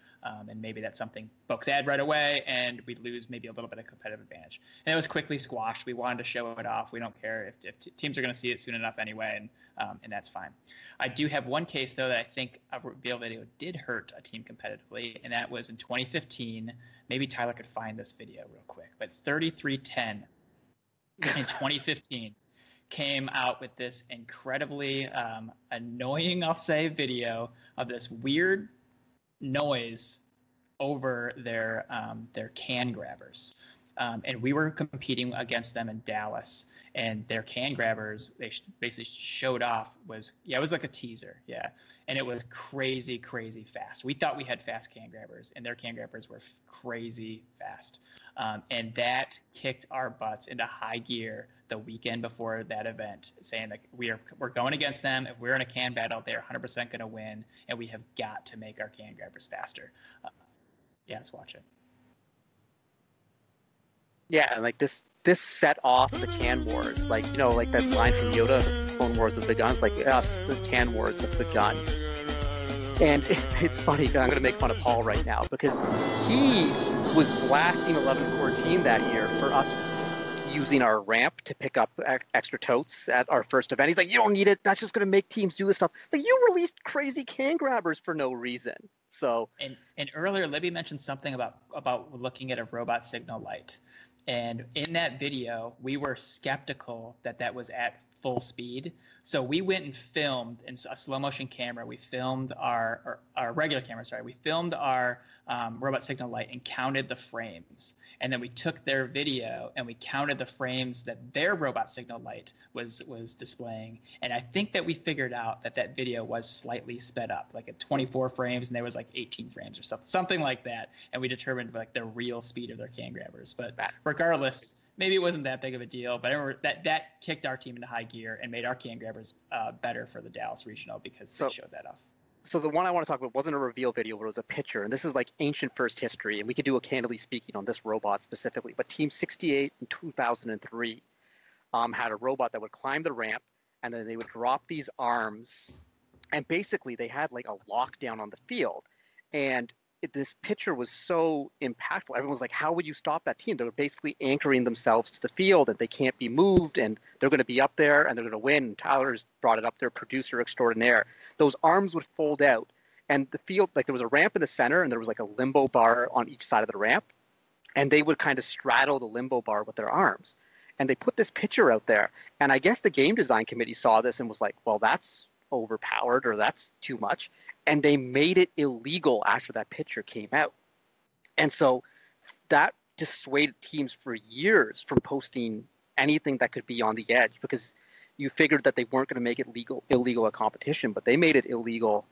And maybe that's something folks add right away, and we lose maybe a little bit of competitive advantage. And it was quickly squashed. We wanted to show it off. We don't care if teams are going to see it soon enough anyway, and that's fine. I do have one case, though, that I think a reveal video did hurt a team competitively, and that was in 2015. Maybe Tyler could find this video real quick, but 3310 in 2015 came out with this incredibly annoying, I'll say, video of this weird noise over their can grabbers, and we were competing against them in Dallas, and their can grabbers, they basically showed off, it was like a teaser, and it was crazy fast. We thought we had fast can grabbers, and their can grabbers were crazy fast, and that kicked our butts into high gear the weekend before that event, saying that we're going against them. If we're in a can battle, they're 100% going to win, and we have got to make our can grabbers faster. Let's watch it. Yeah, and like this set off the can wars, like like that line from Yoda, the Clone Wars have begun. Like us, the can wars have begun. And it's funny, I'm going to make fun of Paul right now, because he was blasting 11-14 that year for us using our ramp to pick up extra totes at our first event. He's like, you don't need it. That's just going to make teams do this stuff. Like, you released crazy can grabbers for no reason. So, and earlier Libby mentioned something about looking at a robot signal light. And in that video, we were skeptical that that was at full speed. So we went and filmed in a slow motion camera. We filmed our regular camera, sorry. We filmed our robot signal light and counted the frames. And then we took their video and we counted the frames that their robot signal light was displaying. And I think that we figured out that that video was slightly sped up, like at 24 frames, and there was like 18 frames or something like that. And we determined like the real speed of their can grabbers. But regardless, maybe it wasn't that big of a deal. But I remember that kicked our team into high gear and made our can grabbers better for the Dallas Regional because they showed that off.
So the one I want to talk about wasn't a reveal video, but it was a picture. And this is like ancient first history. And we could do a Candidly speaking on this robot specifically. But Team 68 in 2003 had a robot that would climb the ramp, and then they would drop these arms. And basically, they had like a lockdown on the field. And this picture was so impactful. Everyone was like, how would you stop that team? They were basically anchoring themselves to the field, and they can't be moved, and they're going to be up there, and they're going to win. And Tyler's brought it up there, producer extraordinaire. Those arms would fold out, and the field, like there was a ramp in the center, and there was like a limbo bar on each side of the ramp, and they would kind of straddle the limbo bar with their arms. And they put this picture out there, and I guess the game design committee saw this and was like, well, that's overpowered, or that's too much. And they made it illegal after that picture came out. And so that dissuaded teams for years from posting anything that could be on the edge, because you figured that they weren't going to make it illegal at competition, but they made it illegal.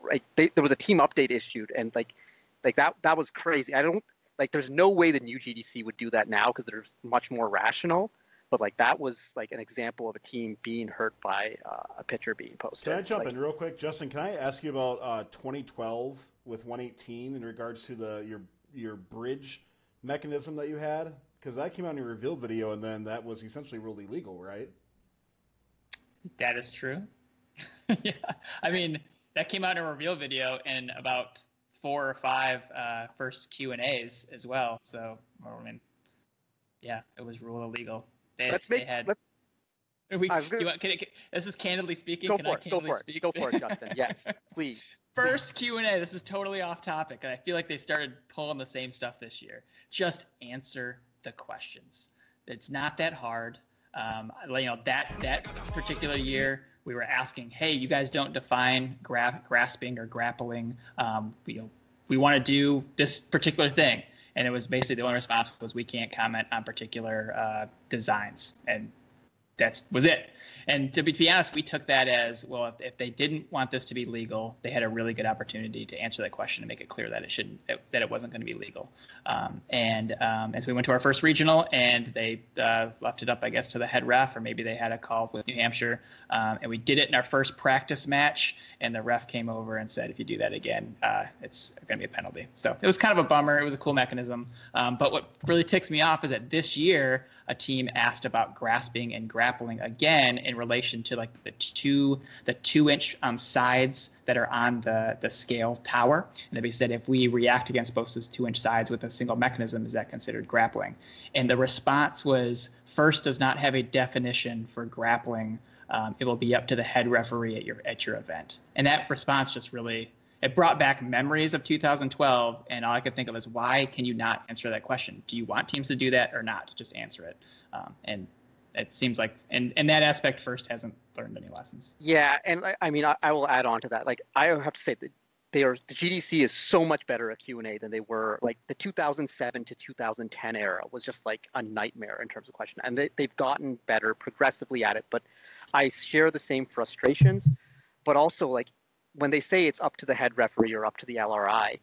Right? There was a team update issued, and like that was crazy. There's no way the new GDC would do that now because they're much more rational. But like that was like an example of a team being hurt by a picture being posted.
Can I jump in real quick, Justin? Can I ask you about 2012 with 118 in regards to your bridge mechanism that you had? Because that came out in your reveal video, and then that was essentially ruled illegal, right?
That is true. Yeah, I mean that came out in a reveal video and about 4 or 5 first Q&As as well. So I mean, yeah, it was ruled illegal. This is Candidly speaking.
Go for it, Justin. Yes, please.
First Q&A. This is totally off topic, and I feel like they started pulling the same stuff this year. Just answer the questions. It's not that hard. That particular year, we were asking, hey, you guys don't define grasping or grappling. We want to do this particular thing. And it was basically the only response was we can't comment on particular designs. And that was it. And to be honest, we took that as, well, if they didn't want this to be legal, they had a really good opportunity to answer that question and make it clear that it wasn't going to be legal. And so we went to our first regional, and they left it up, I guess, to the head ref, or maybe they had a call with New Hampshire. And we did it in our first practice match, and the ref came over and said, if you do that again, it's going to be a penalty. So it was kind of a bummer. It was a cool mechanism. But what really ticks me off is that this year, a team asked about grasping and grappling again in relation to like the 2-inch sides that are on the scale tower. And they said, if we react against both those 2-inch sides with a single mechanism, is that considered grappling? And the response was, FIRST does not have a definition for grappling. It will be up to the head referee at your event. And that response just really, it brought back memories of 2012, and all I could think of is, why can you not answer that question? Do you want teams to do that or not? Just answer it. And it seems like, in that aspect, FIRST hasn't learned any lessons.
Yeah, and I mean, I will add on to that. Like, I have to say that the GDC is so much better at Q&A than they were. Like, the 2007 to 2010 era was just like a nightmare in terms of question. And they've gotten better progressively at it. But I share the same frustrations, but also, like, when they say it's up to the head referee or up to the LRI,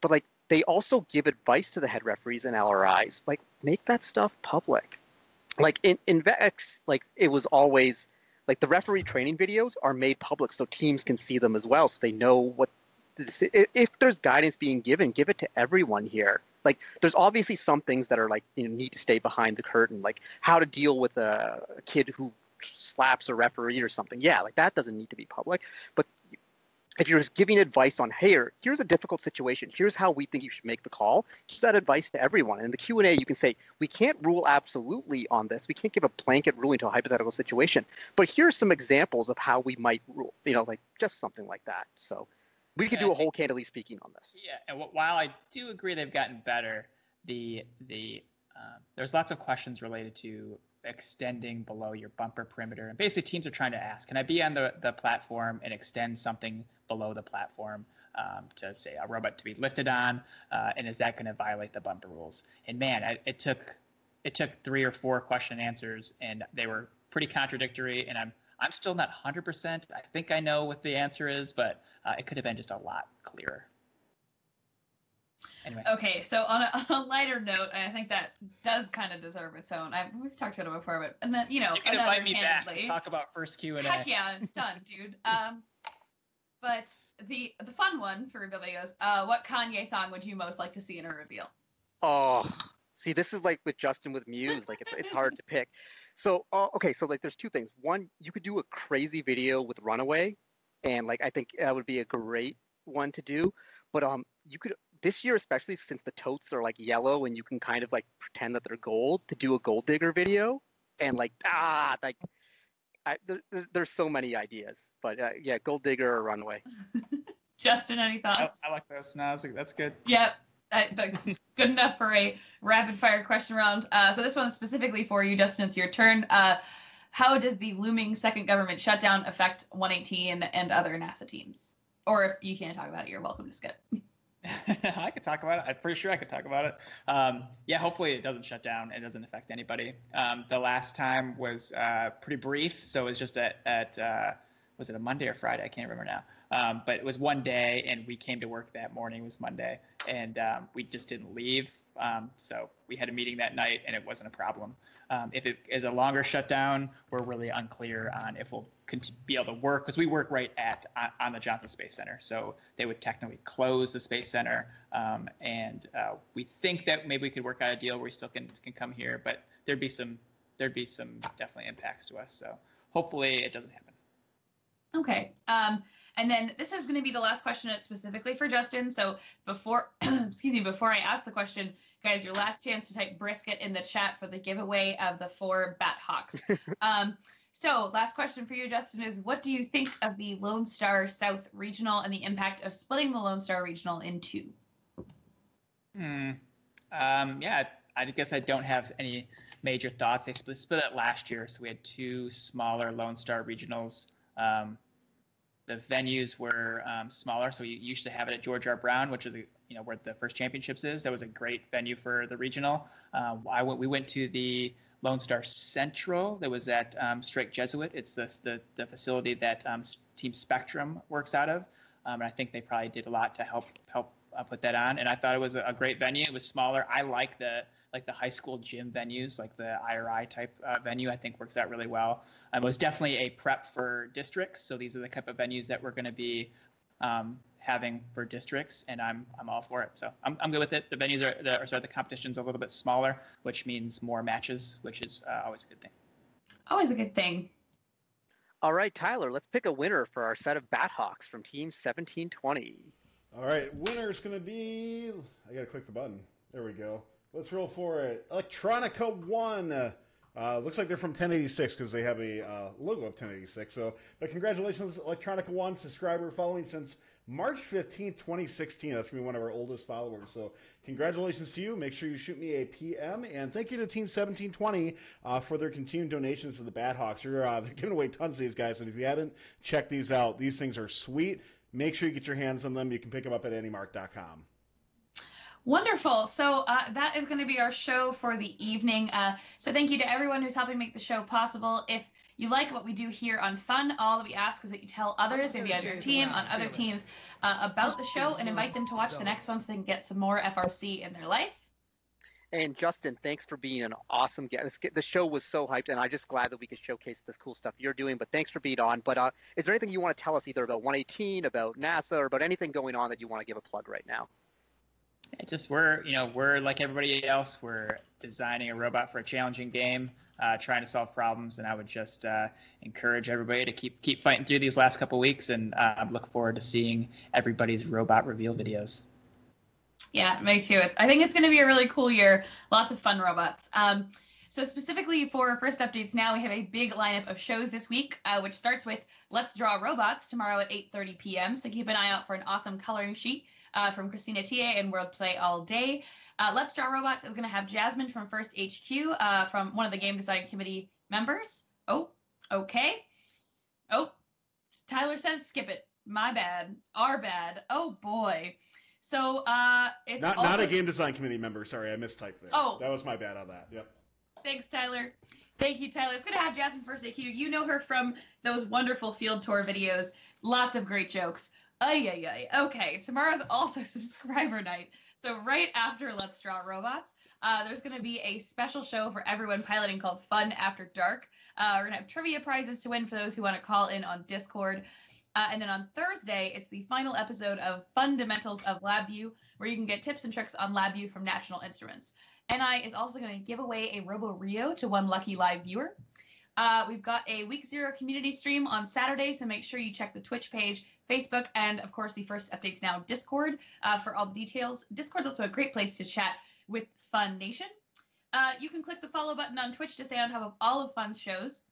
but like they also give advice to the head referees and LRIs, like make that stuff public. Like in VEX, like it was always like the referee training videos are made public so teams can see them as well, so they know what if there's guidance being given, give it to everyone here. Like there's obviously some things that are like, need to stay behind the curtain, like how to deal with a kid who slaps a referee or something. Yeah, like that doesn't need to be public, but if you're just giving advice on, hey, here's a difficult situation, here's how we think you should make the call, give that advice to everyone. And in the Q&A, you can say, we can't rule absolutely on this. We can't give a blanket ruling to a hypothetical situation. But here's some examples of how we might rule, like just something like that. So we could do a whole Candidly speaking on this.
Yeah, and while I do agree they've gotten better, the there's lots of questions related to extending below your bumper perimeter. And basically teams are trying to ask, can I be on the platform and extend something below the platform to say a robot to be lifted on? And is that going to violate the bumper rules? And man, it took 3 or 4 question and answers, and they were pretty contradictory. And I'm still not 100%. I think I know what the answer is, but it could have been just a lot clearer. Anyway.
Okay, so on a lighter note, and I think that does kind of deserve its own. We've talked about it before, but you know,
you can invite me back to talk about first Q&A.
Heck yeah, done, dude. But the fun one for reveal videos, what Kanye song would you most like to see in a reveal?
Oh, see, this is like with Justin with Muse, like it's hard to pick. So okay, so like there's 2 things. One, you could do a crazy video with Runaway, and like I think that would be a great one to do. But you could, this year especially, since the totes are like yellow and you can kind of like pretend that they're gold, to do a gold digger video, and like there's so many ideas. But yeah, gold digger or Runaway.
Justin, any thoughts?
I like those. No, that's good.
Yep. Good enough for a rapid fire question round. So this one's specifically for you, Justin. It's your turn. How does the looming second government shutdown affect 118 and other NASA teams? Or if you can't talk about it, you're welcome to skip.
I could talk about it. I'm pretty sure I could talk about it. Yeah, hopefully it doesn't shut down. It doesn't affect anybody. The last time was pretty brief. So it was just at was it a Monday or Friday? I can't remember now. But it was one day, and we came to work that morning. It was Monday, and we just didn't leave. So we had a meeting that night, and it wasn't a problem. If it is a longer shutdown, we're really unclear on if we'll be able to work, because we work right on the Johnson Space Center. So they would technically close the Space Center, and we think that maybe we could work out a deal where we still can come here, but there'd be some definitely impacts to us. So hopefully it doesn't happen.
Okay. And then this is going to be the last question specifically for Justin. So before I ask the question, guys, your last chance to type brisket in the chat for the giveaway of the 4 Bat Hawks. So last question for you, Justin, is what do you think of the Lone Star South Regional and the impact of splitting the Lone Star Regional in 2?
Yeah, I guess I don't have any major thoughts. They split it last year, so we had 2 smaller Lone Star Regionals. The venues were smaller, so you used to have it at George R. Brown, which is where the first championships is. That was a great venue for the regional. We went to the Lone Star Central that was at Strake Jesuit. It's the facility that Team Spectrum works out of, and I think they probably did a lot to help put that on. And I thought it was a great venue. It was smaller. I like the high school gym venues, like the IRI type venue. I think works out really well. It was definitely a prep for districts. So these are the type of venues that we're going to be having for districts, and I'm all for it. So I'm good with it. The venues the competition's a little bit smaller, which means more matches, which is always a good thing.
Always a good thing.
All right, Tyler, let's pick a winner for our set of Bat Hawks from Team 1720.
All right, winner is going to be, I got to click the button. There we go. Let's roll for it. Electronica 1. Looks like they're from 1086 because they have a logo of 1086. So, but congratulations, Electronica 1, subscriber following since March 15th, 2016. That's going to be one of our oldest followers. So congratulations to you. Make sure you shoot me a PM. And thank you to Team 1720 for their continued donations to the Bat Hawks. They're giving away tons of these guys. And if you haven't checked these out, these things are sweet. Make sure you get your hands on them. You can pick them up at anymark.com.
Wonderful. So that is going to be our show for the evening. So thank you to everyone who's helping make the show possible. If you like what we do here on Fun, all that we ask is that you tell others, maybe on your team, on other teams, about the show and invite them to watch the next one so they can get some more FRC in their life.
And Justin, thanks for being an awesome guest. The show was so hyped, and I'm just glad that we could showcase this cool stuff you're doing. But thanks for being on. But is there anything you want to tell us either about 118, about NASA, or about anything going on that you want to give a plug right now?
Just we're like everybody else. We're designing a robot for a challenging game, trying to solve problems, and I would just encourage everybody to keep fighting through these last couple weeks, and look forward to seeing everybody's robot reveal videos.
Yeah, me too. I think it's going to be a really cool year. Lots of fun robots. So specifically for first updates now, we have a big lineup of shows this week, which starts with Let's Draw Robots tomorrow at 8:30 p.m. So keep an eye out for an awesome coloring sheet from Christina Tia and World Play All Day. Let's Draw Robots is going to have Jasmine from First HQ, from one of the game design committee members. Oh, okay. Oh, Tyler says skip it. My bad. Our bad. Oh, boy. So it's
not a game design committee member. Sorry, I mistyped there.
Oh.
That was my bad on that. Yep.
Thanks, Tyler. Thank you, Tyler. It's going to have Jasmine First HQ. You know her from those wonderful field tour videos. Lots of great jokes. Ay. Okay, tomorrow's also subscriber night. So right after Let's Draw Robots, there's going to be a special show for everyone piloting called Fun After Dark. We're going to have trivia prizes to win for those who want to call in on Discord. And then on Thursday, it's the final episode of Fundamentals of LabVIEW, where you can get tips and tricks on LabVIEW from National Instruments. NI is also going to give away a Robo Rio to one lucky live viewer. We've got a Week Zero community stream on Saturday, so make sure you check the Twitch page, Facebook, and, of course, the First Updates Now Discord for all the details. Discord's also a great place to chat with Fun Nation. You can click the follow button on Twitch to stay on top of all of Fun's shows.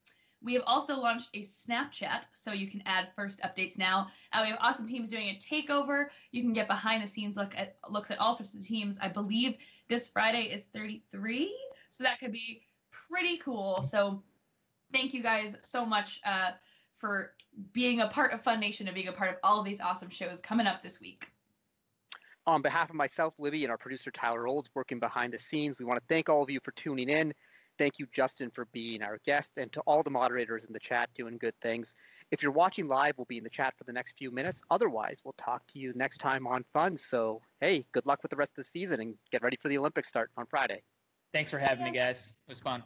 We have also launched a Snapchat, so you can add First Updates Now. We have awesome teams doing a takeover. You can get behind-the-scenes looks at all sorts of teams. I believe this Friday is 33, so that could be pretty cool. So thank you guys so much for being a part of Fun Nation and being a part of all of these awesome shows coming up this week.
On behalf of myself, Libby, and our producer, Tyler Olds, working behind the scenes, we want to thank all of you for tuning in. Thank you, Justin, for being our guest, and to all the moderators in the chat doing good things. If you're watching live, we'll be in the chat for the next few minutes. Otherwise, we'll talk to you next time on Fun. So, hey, good luck with the rest of the season, and get ready for the Olympics start on Friday.
Thanks for having me, guys. It was fun.